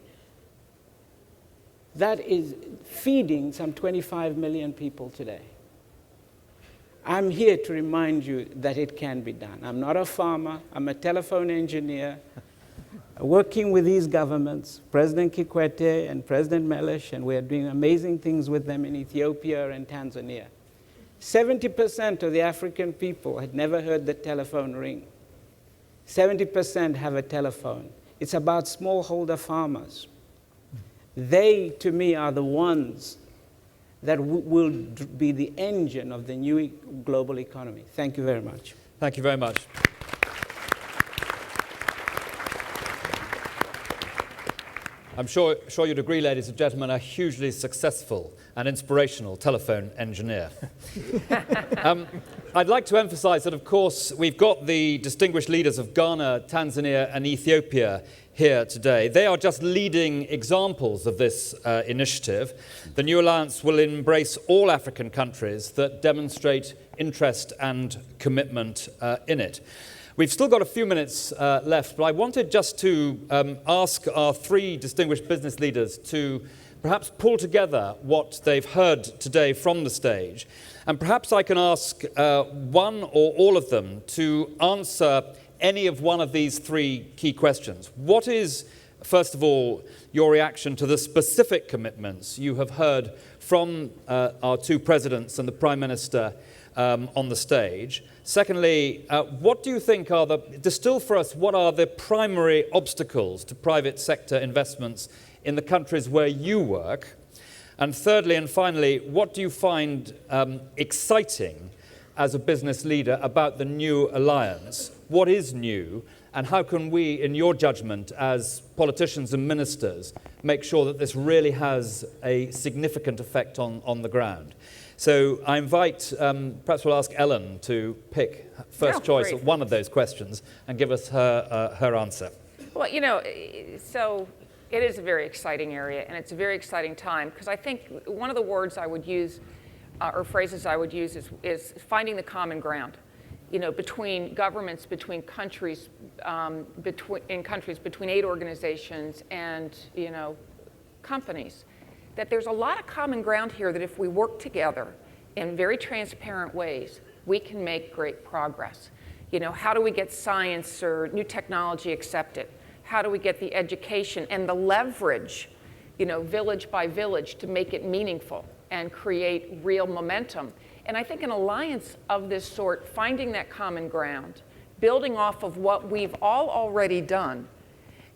That is feeding some 25 million people today. I'm here to remind you that it can be done. I'm not a farmer, I'm a telephone engineer, working with these governments, President Kikwete and President Melish, and we are doing amazing things with them in Ethiopia and Tanzania. 70% of the African people had never heard the telephone ring. 70% have a telephone. It's about smallholder farmers. They, to me, are the ones that will be the engine of the new global economy. Thank you very much. Thank you very much. I'm sure you'd agree, ladies and gentlemen, a hugely successful and inspirational telephone engineer. I'd like to emphasize that, of course, we've got the distinguished leaders of Ghana, Tanzania, and Ethiopia here today. They are just leading examples of this initiative. The new alliance will embrace all African countries that demonstrate interest and commitment in it. We've still got a few minutes left, but I wanted just to ask our three distinguished business leaders to perhaps pull together what they've heard today from the stage. And perhaps I can ask one or all of them to answer any of one of these three key questions. What is, first of all, your reaction to the specific commitments you have heard from our two presidents and the Prime Minister on the stage? Secondly, what do you think are distill for us, what are the primary obstacles to private sector investments in the countries where you work? And thirdly and finally, what do you find exciting as a business leader about the new alliance? What is new, and how can we, in your judgment, as politicians and ministers, make sure that this really has a significant effect on the ground? So I invite, perhaps we'll ask Ellen to pick first choice of one of those questions and give us her answer. Well, you know, so it is a very exciting area, and it's a very exciting time, because I think one of the words I would use, or phrases I would use, is finding the common ground. You know, between governments, between countries, between aid organizations and, you know, companies, that there's a lot of common ground here that if we work together in very transparent ways, we can make great progress. You know, how do we get science or new technology accepted? How do we get the education and the leverage, you know, village by village to make it meaningful and create real momentum? And I think an alliance of this sort, finding that common ground, building off of what we've all already done,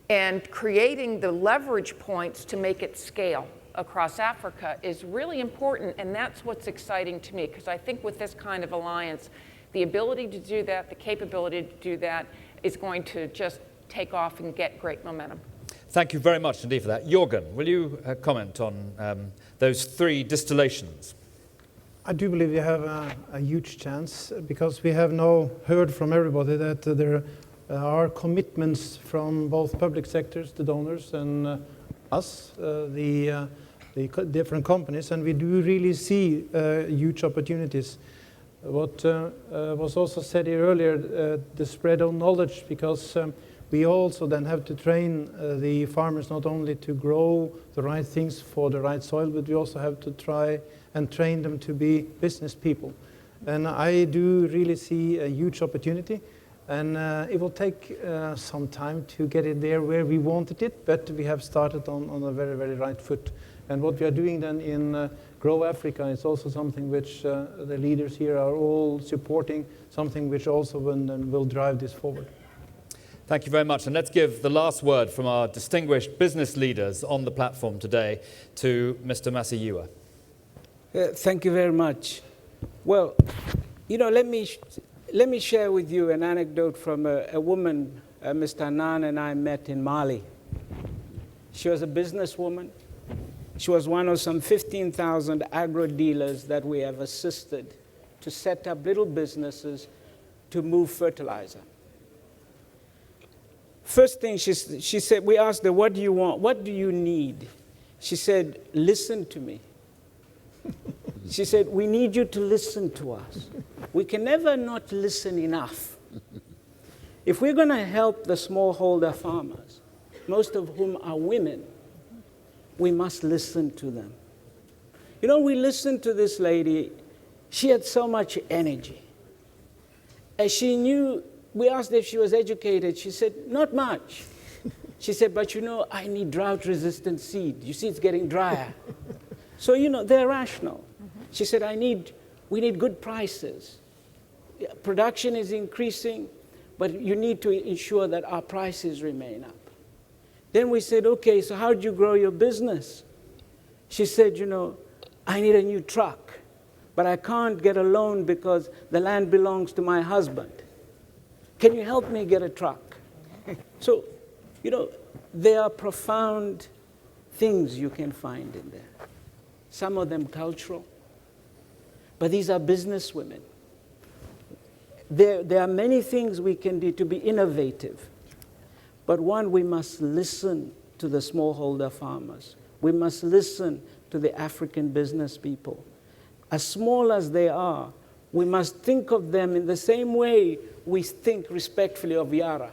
and creating the leverage points to make it scale across Africa is really important, and that's what's exciting to me, because I think with this kind of alliance, the ability to do that, the capability to do that, is going to just take off and get great momentum. Thank you very much indeed for that. Jørgen, will you comment on those three distillations? I do believe we have a huge chance, because we have now heard from everybody that there are commitments from both public sectors, the donors, and us, the different companies, and we do really see huge opportunities. What was also said here earlier, the spread of knowledge, because we also then have to train the farmers not only to grow the right things for the right soil, but we also have to try and train them to be business people. And I do really see a huge opportunity. And it will take some time to get it there where we wanted it, but we have started on a very, very right foot. And what we are doing then in Grow Africa is also something which the leaders here are all supporting, something which also will drive this forward. Thank you very much. And let's give the last word from our distinguished business leaders on the platform today to Mr. Masiyiwa. Thank you very much. Well, you know, let me share with you an anecdote from a woman Mr. Annan and I met in Mali. She was a businesswoman. She was one of some 15,000 agro dealers that we have assisted to set up little businesses to move fertilizer. First thing she said, we asked her, what do you want? What do you need? She said, listen to me. She said, we need you to listen to us. We can never not listen enough. If we're going to help the smallholder farmers, most of whom are women, we must listen to them. You know, we listened to this lady. She had so much energy. And she knew, we asked if she was educated. She said, not much. She said, but you know, I need drought-resistant seed. You see, it's getting drier. So, you know, they're rational. She said, we need good prices. Production is increasing, but you need to ensure that our prices remain up. Then we said, okay, so how do you grow your business? She said, you know, I need a new truck, but I can't get a loan because the land belongs to my husband. Can you help me get a truck? So, you know, there are profound things you can find in there. Some of them cultural, but these are business women. There are many things we can do to be innovative. But one, we must listen to the smallholder farmers. We must listen to the African business people. As small as they are, we must think of them in the same way we think respectfully of Yara.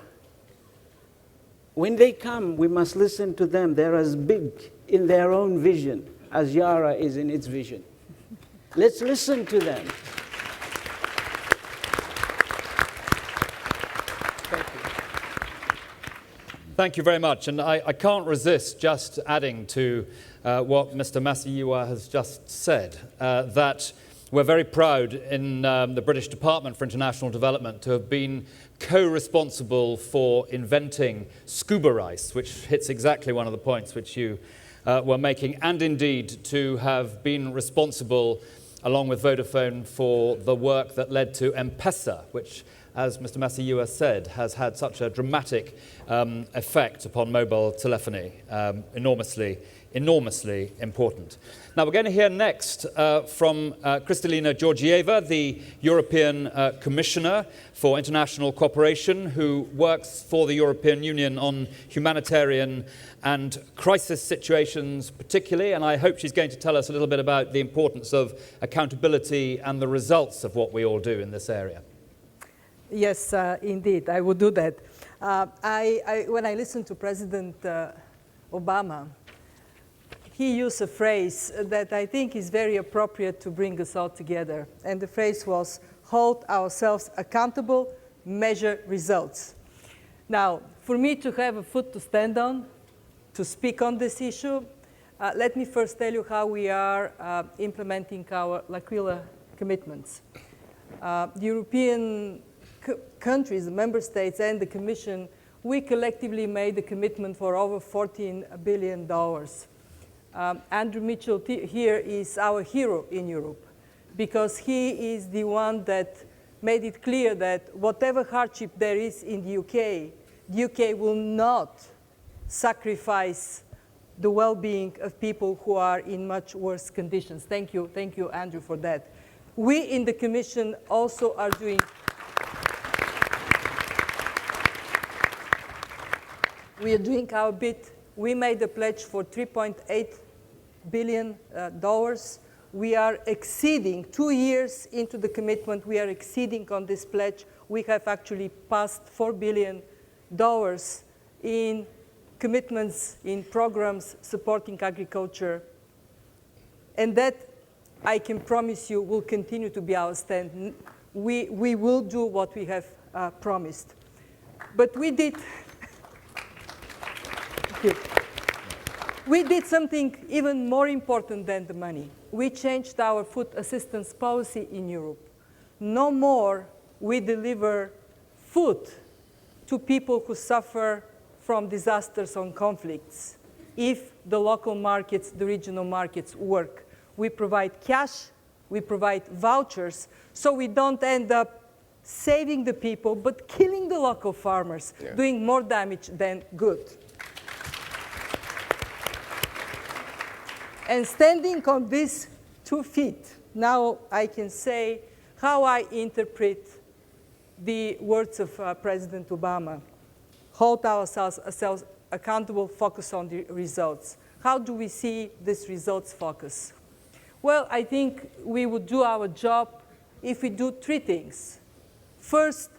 When they come, we must listen to them. They're as big in their own vision as Yara is in its vision. Let's listen to them. Thank you very much. And I can't resist just adding to what Mr. Masiyiwa has just said, that we're very proud in the British Department for International Development to have been co-responsible for inventing scuba rice, which hits exactly one of the points which you were making, and indeed to have been responsible, along with Vodafone, for the work that led to M-Pesa, which, as Mr. Masiyiwa said, has had such a dramatic effect upon mobile telephony, enormously important. Now we're going to hear next from Kristalina Georgieva, the European Commissioner for International Cooperation, who works for the European Union on humanitarian and crisis situations particularly, and I hope she's going to tell us a little bit about the importance of accountability and the results of what we all do in this area. Yes, indeed, I would do that. When I listened to President Obama, he used a phrase that I think is very appropriate to bring us all together. And the phrase was, hold ourselves accountable, measure results. Now, for me to have a foot to stand on, to speak on this issue, let me first tell you how we are implementing our L'Aquila commitments. The European countries, the member states and the Commission, we collectively made a commitment for over $14 billion. Andrew Mitchell here is our hero in Europe because he is the one that made it clear that whatever hardship there is in the UK will not sacrifice the well-being of people who are in much worse conditions. Thank you, Andrew, for that. We in the Commission also are doing we are doing our bit. We made a pledge for $3.8 billion. We are exceeding, 2 years into the commitment, we are exceeding on this pledge. We have actually passed $4 billion in commitments, in programs supporting agriculture. And that, I can promise you, will continue to be our stand. We will do what we have promised. But we did, we did something even more important than the money. We changed our food assistance policy in Europe. No more we deliver food to people who suffer from disasters or conflicts. If the local markets, the regional markets work, we provide cash, we provide vouchers, so we don't end up saving the people, but killing the local farmers, doing more damage than good. And standing on these 2 feet, now I can say how I interpret the words of President Obama. Hold ourselves accountable, focus on the results. How do we see this results focus? Well, I think we would do our job if we do 3 things. First,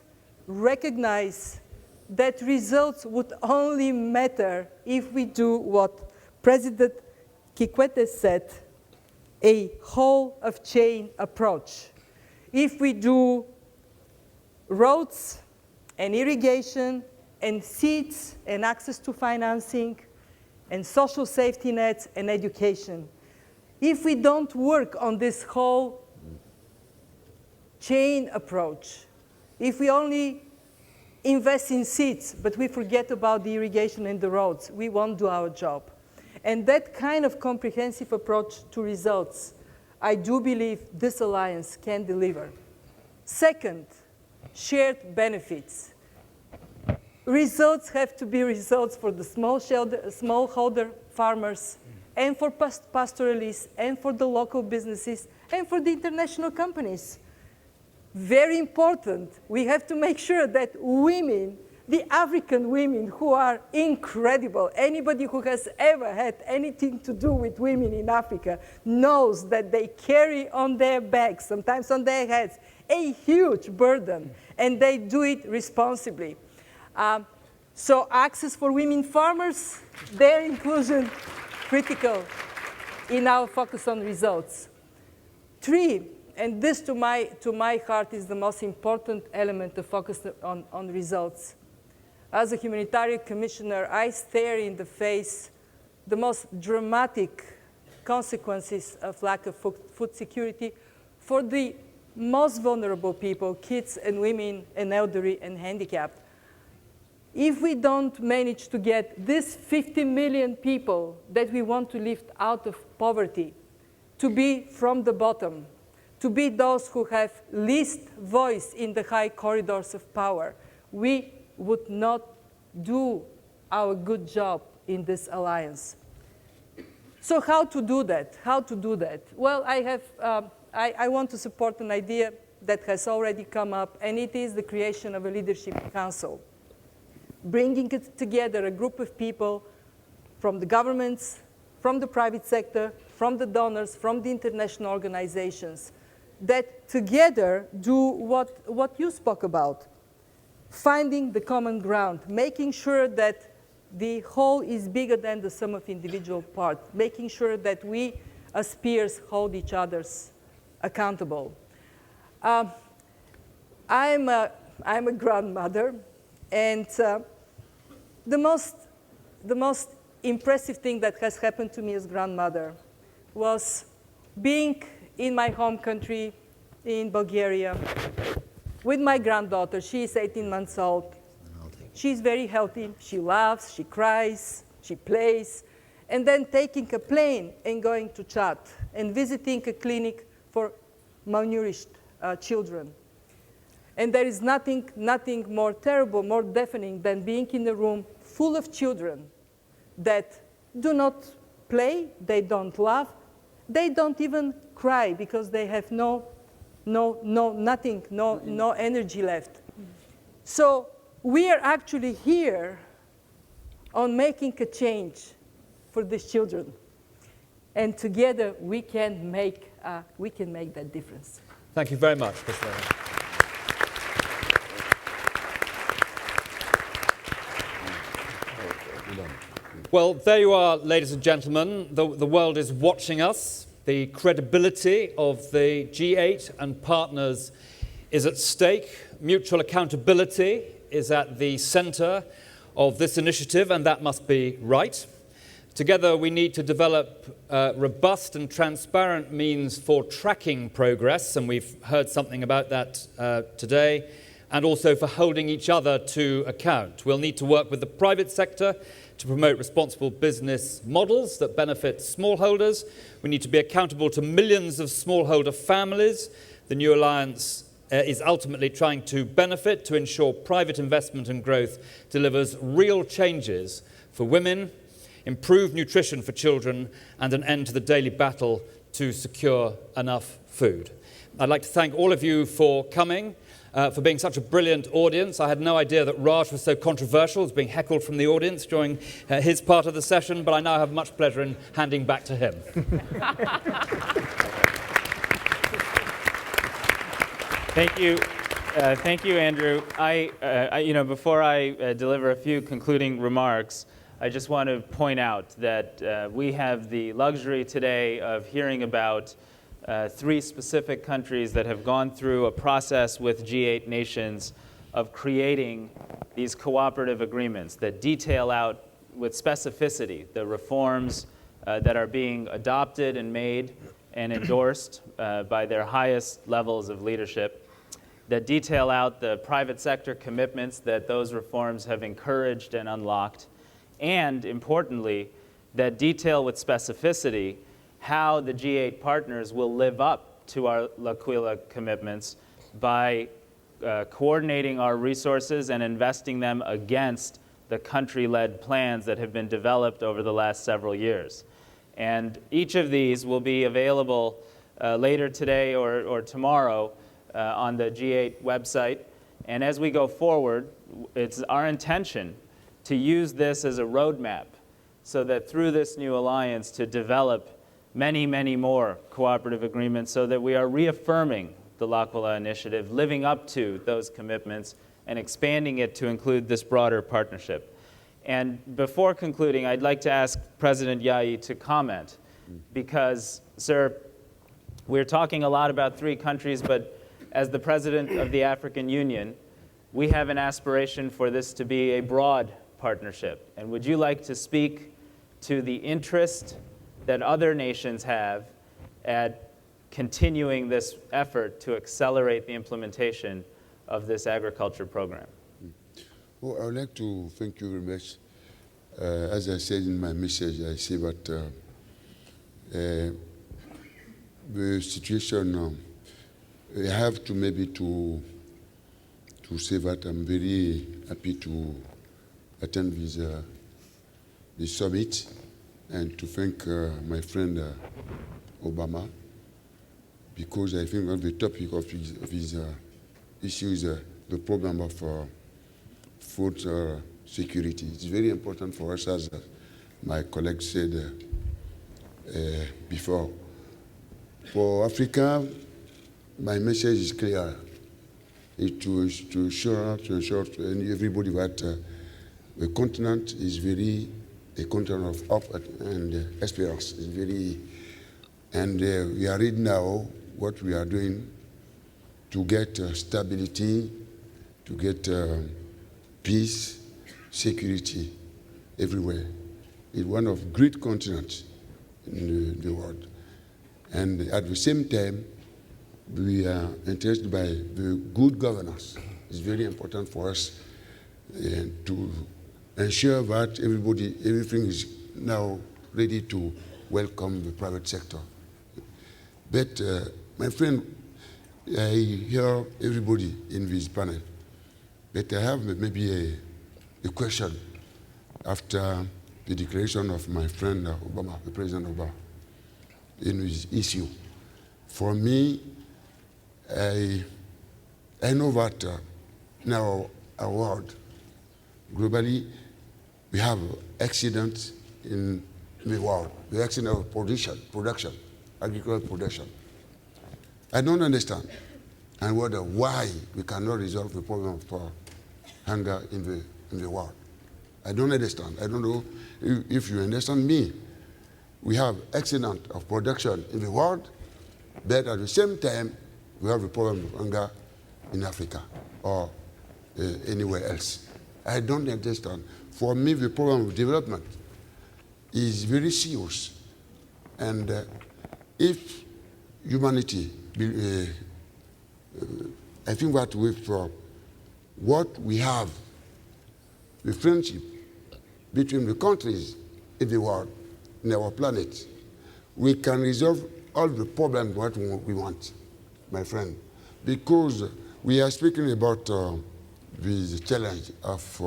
recognize that results would only matter if we do what President Kikwete said, a whole-of-chain approach. If we do roads and irrigation and seeds and access to financing and social safety nets and education, if we don't work on this whole chain approach, if we only invest in seeds, but we forget about the irrigation and the roads, we won't do our job. And that kind of comprehensive approach to results, I do believe this alliance can deliver. Second, shared benefits. Results have to be results for the smallholder farmers, and for pastoralists, and for the local businesses, and for the international companies. Very important, we have to make sure that women, the African women who are incredible, anybody who has ever had anything to do with women in Africa knows that they carry on their backs, sometimes on their heads, a huge burden, and they do it responsibly. So access for women farmers, their inclusion, critical in our focus on results. 3, and this to my heart is the most important element to focus on results. As a humanitarian commissioner, I stare in the face the most dramatic consequences of lack of food security for the most vulnerable people, kids and women and elderly and handicapped. If we don't manage to get these 50 million people that we want to lift out of poverty to be from the bottom, to be those who have least voice in the high corridors of power, we would not do our good job in this alliance. So how to do that? How to do that? Well, I want to support an idea that has already come up, and it is the creation of a leadership council, bringing it together a group of people from the governments, from the private sector, from the donors, from the international organizations, that together do what you spoke about, finding the common ground, making sure that the whole is bigger than the sum of individual parts, making sure that we as peers hold each other accountable. I'm a grandmother, and the most impressive thing that has happened to me as grandmother was being in my home country in Bulgaria with my granddaughter. She is 18 months old. She's very healthy. She laughs, she cries, she plays, and then taking a plane and going to Chad and visiting a clinic for malnourished children. And there is nothing more terrible, more deafening than being in a room full of children that do not play, they don't laugh, they don't even cry because they have no energy left. So we are actually here on making a change for these children. And together we can make that difference. Thank you very much, Kristalina. Well, there you are, ladies and gentlemen. The world is watching us. The credibility of the G8 and partners is at stake. mutual accountability is at the centre of this initiative, and that must be right. Together, we need to develop robust and transparent means for tracking progress, and we've heard something about that today, and also for holding each other to account. We'll need to work with the private sector to promote responsible business models that benefit smallholders. We need to be accountable to millions of smallholder families. The new alliance is ultimately trying to benefit to ensure private investment and growth delivers real changes for women, improved nutrition for children, and an end to the daily battle to secure enough food. I'd like to thank all of you for coming, for being such a brilliant audience. I had no idea that Raj was so controversial, was being heckled from the audience during his part of the session, but I now have much pleasure in handing back to him. Thank you. Thank you, Andrew. Before I deliver a few concluding remarks, I just want to point out that we have the luxury today of hearing about 3 specific countries that have gone through a process with G8 nations of creating these cooperative agreements that detail out with specificity the reforms that are being adopted and made and endorsed by their highest levels of leadership, that detail out the private sector commitments that those reforms have encouraged and unlocked, and importantly, that detail with specificity how the G8 partners will live up to our L'Aquila commitments by coordinating our resources and investing them against the country-led plans that have been developed over the last several years. And each of these will be available later today or tomorrow on the G8 website. And as we go forward, it's our intention to use this as a roadmap so that through this new alliance to develop many, many more cooperative agreements so that we are reaffirming the L'Aquila initiative, living up to those commitments, and expanding it to include this broader partnership. And before concluding, I'd like to ask President Yai to comment, because, sir, we're talking a lot about 3 countries, but as the President of the African Union, we have an aspiration for this to be a broad partnership. And would you like to speak to the interest that other nations have at continuing this effort to accelerate the implementation of this agriculture program? Well, I would like to thank you very much. As I said in my message, I say that the situation, I have to maybe to say that I'm very happy to attend this summit and to thank my friend Obama, because I think on the topic of his issue is the problem of food security. It's very important for us, as my colleague said before. For Africa, my message is clear. It was to ensure to everybody that the continent is very a continent of hope and experience. It's very, and we are reading now what we are doing to get stability, to get peace, security everywhere. It's one of great continents in the world. And at the same time, we are interested by the good governance. It's very important for us to ensure that everything is now ready to welcome the private sector. But my friend, I hear everybody in this panel, but I have maybe a question after the declaration of my friend Obama, the President Obama, in his issue. For me, I know that in our world, globally, we have accidents in the world. The accident of production, agricultural production. I don't understand and wonder why we cannot resolve the problem of hunger in the world. I don't understand. I don't know if you understand me. We have accident of production in the world, but at the same time, we have a problem of hunger in Africa. or anywhere else. I don't understand. For me, the problem of development is very serious. And if humanity, I think that with what we have, the friendship between the countries in the world, in our planet, we can resolve all the problems what we want, my friend. Because we are speaking about the challenge of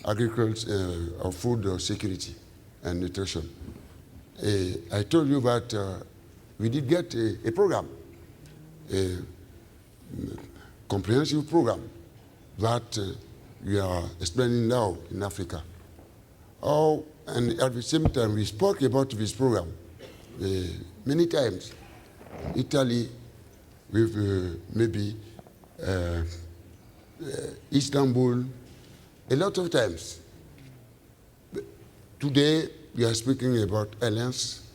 agriculture, of food security and nutrition. I told you that we did get a program, a comprehensive program that we are explaining now in Africa. Oh, and at the same time, we spoke about this program many times. Italy, with maybe Istanbul, a lot of times. Today, we are speaking about alliance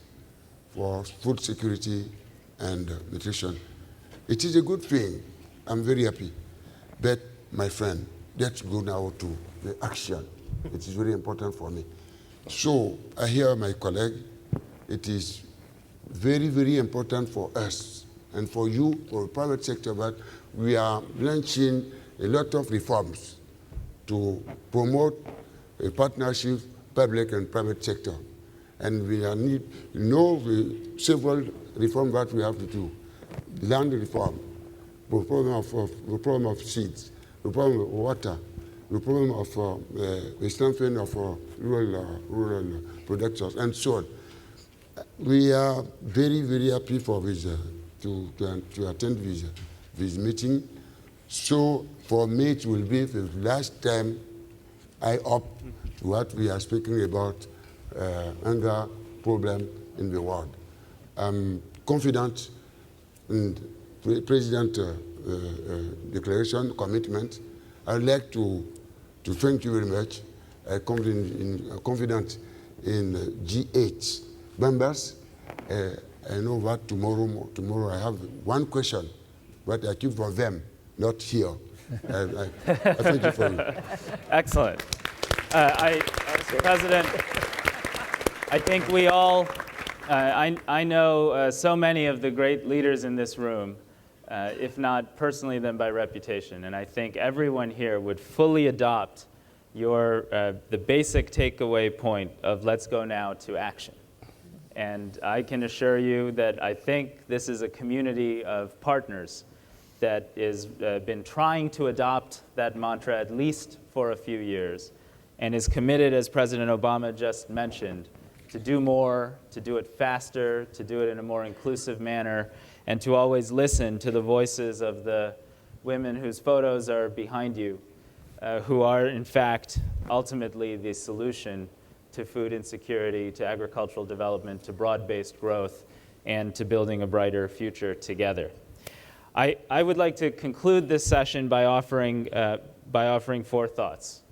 for food security and nutrition. It is a good thing. I'm very happy. But, my friend, let's go now to the action. It is very important for me. So, I hear my colleague, it is very, very important for us and for you, for the private sector, that we are launching a lot of reforms to promote a partnership, public and private sector. And we need the several reforms that we have to do. Land reform, the problem of seeds, the problem of water, the problem of the strengthening of rural productions, and so on. We are very, very happy for this, to attend this meeting. So for me, it will be the last time I hope what we are speaking about hunger problem in the world. I'm confident in the President's declaration, commitment. I'd like to thank you very much. I'm confident in G8 members. I know that tomorrow I have one question, but I keep for them, not here. I thank you for you. Excellent. Mr. President, I think we all, I know so many of the great leaders in this room, if not personally, then by reputation. And I think everyone here would fully adopt the basic takeaway point of let's go now to action. And I can assure you that I think this is a community of partners that has been trying to adopt that mantra at least for a few years and is committed, as President Obama just mentioned, to do more, to do it faster, to do it in a more inclusive manner, and to always listen to the voices of the women whose photos are behind you, who are, in fact, ultimately the solution to food insecurity, to agricultural development, to broad-based growth, and to building a brighter future together. I would like to conclude this session by offering 4 thoughts.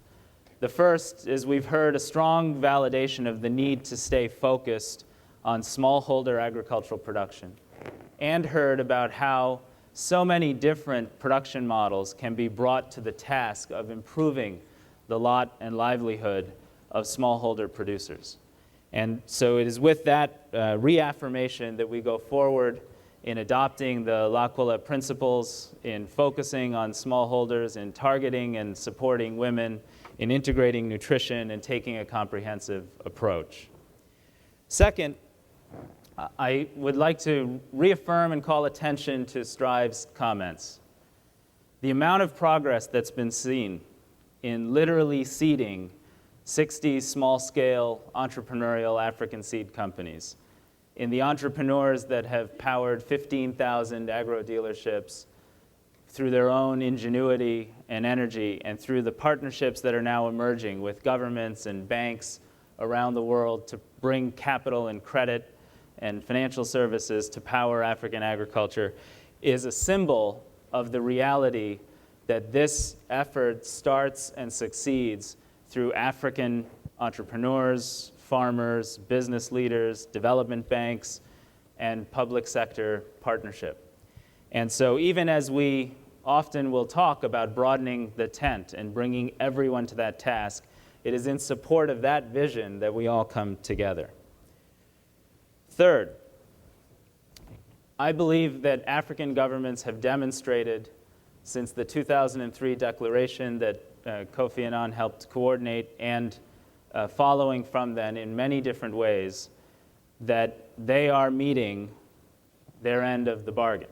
The first is we've heard a strong validation of the need to stay focused on smallholder agricultural production, and heard about how so many different production models can be brought to the task of improving the lot and livelihood of smallholder producers. And so it is with that reaffirmation that we go forward in adopting the L'Aquila principles, in focusing on smallholders, in targeting and supporting women, in integrating nutrition, and taking a comprehensive approach. Second, I would like to reaffirm and call attention to Strive's comments. The amount of progress that's been seen in literally seeding 60 small-scale entrepreneurial African seed companies, in the entrepreneurs that have powered 15,000 agro dealerships through their own ingenuity and energy, and through the partnerships that are now emerging with governments and banks around the world to bring capital and credit and financial services to power African agriculture, is a symbol of the reality that this effort starts and succeeds through African entrepreneurs, farmers, business leaders, development banks, and public sector partnership. And so even as we often will talk about broadening the tent and bringing everyone to that task, it is in support of that vision that we all come together. Third, I believe that African governments have demonstrated since the 2003 declaration that Kofi Annan helped coordinate and following from then in many different ways, that they are meeting their end of the bargain.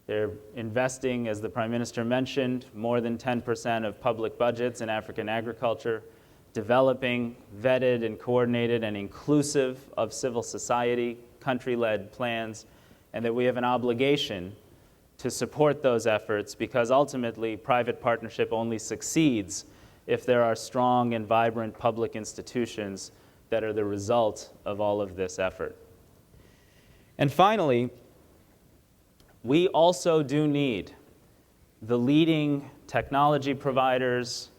They're investing, as the Prime Minister mentioned, more than 10% of public budgets in African agriculture, developing vetted and coordinated and inclusive of civil society, country-led plans, and that we have an obligation to support those efforts because ultimately private partnership only succeeds if there are strong and vibrant public institutions that are the result of all of this effort. And finally, we also do need the leading technology providers,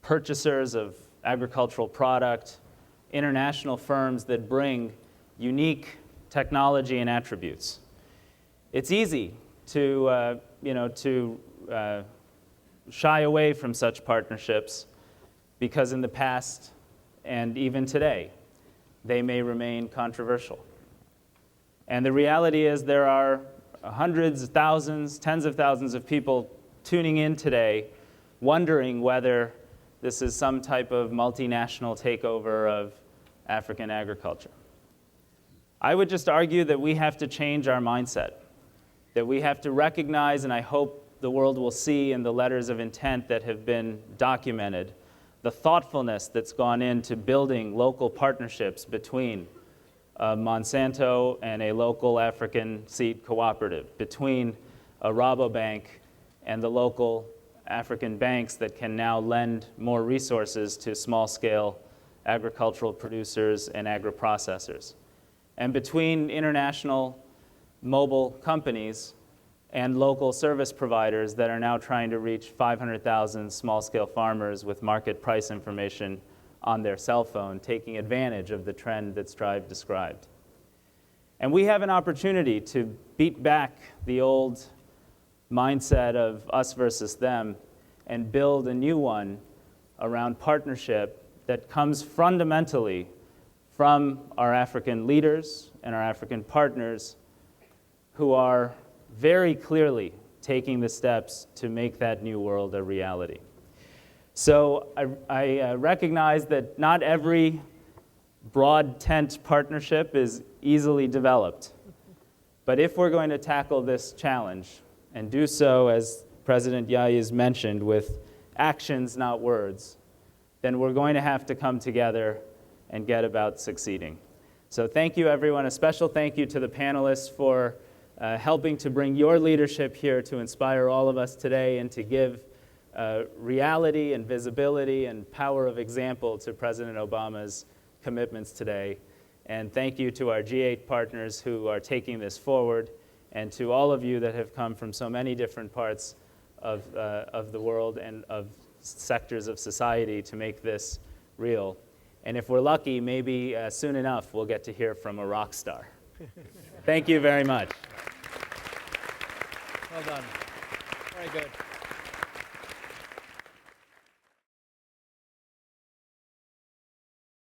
purchasers of agricultural product, international firms that bring unique technology and attributes. It's easy to shy away from such partnerships because in the past and even today, they may remain controversial. And the reality is there are hundreds, thousands, tens of thousands of people tuning in today wondering whether this is some type of multinational takeover of African agriculture. I would just argue that we have to change our mindset, that we have to recognize, and I hope the world will see in the letters of intent that have been documented, the thoughtfulness that's gone into building local partnerships between Monsanto and a local African seed cooperative, between a Rabobank and the local African banks that can now lend more resources to small-scale agricultural producers and agri-processors, and between international mobile companies and local service providers that are now trying to reach 500,000 small-scale farmers with market price information on their cell phone, taking advantage of the trend that Strive described. And we have an opportunity to beat back the old mindset of us versus them and build a new one around partnership that comes fundamentally from our African leaders and our African partners who are very clearly taking the steps to make that new world a reality. So I recognize that not every broad tent partnership is easily developed. But if we're going to tackle this challenge and do so, as President Yahya has mentioned, with actions, not words, then we're going to have to come together and get about succeeding. So thank you, everyone. A special thank you to the panelists for helping to bring your leadership here to inspire all of us today and to give reality and visibility and power of example to President Obama's commitments today. And thank you to our G8 partners who are taking this forward, and to all of you that have come from so many different parts of the world and of sectors of society to make this real. And if we're lucky, maybe soon enough we'll get to hear from a rock star. Thank you very much. Well done. Very good.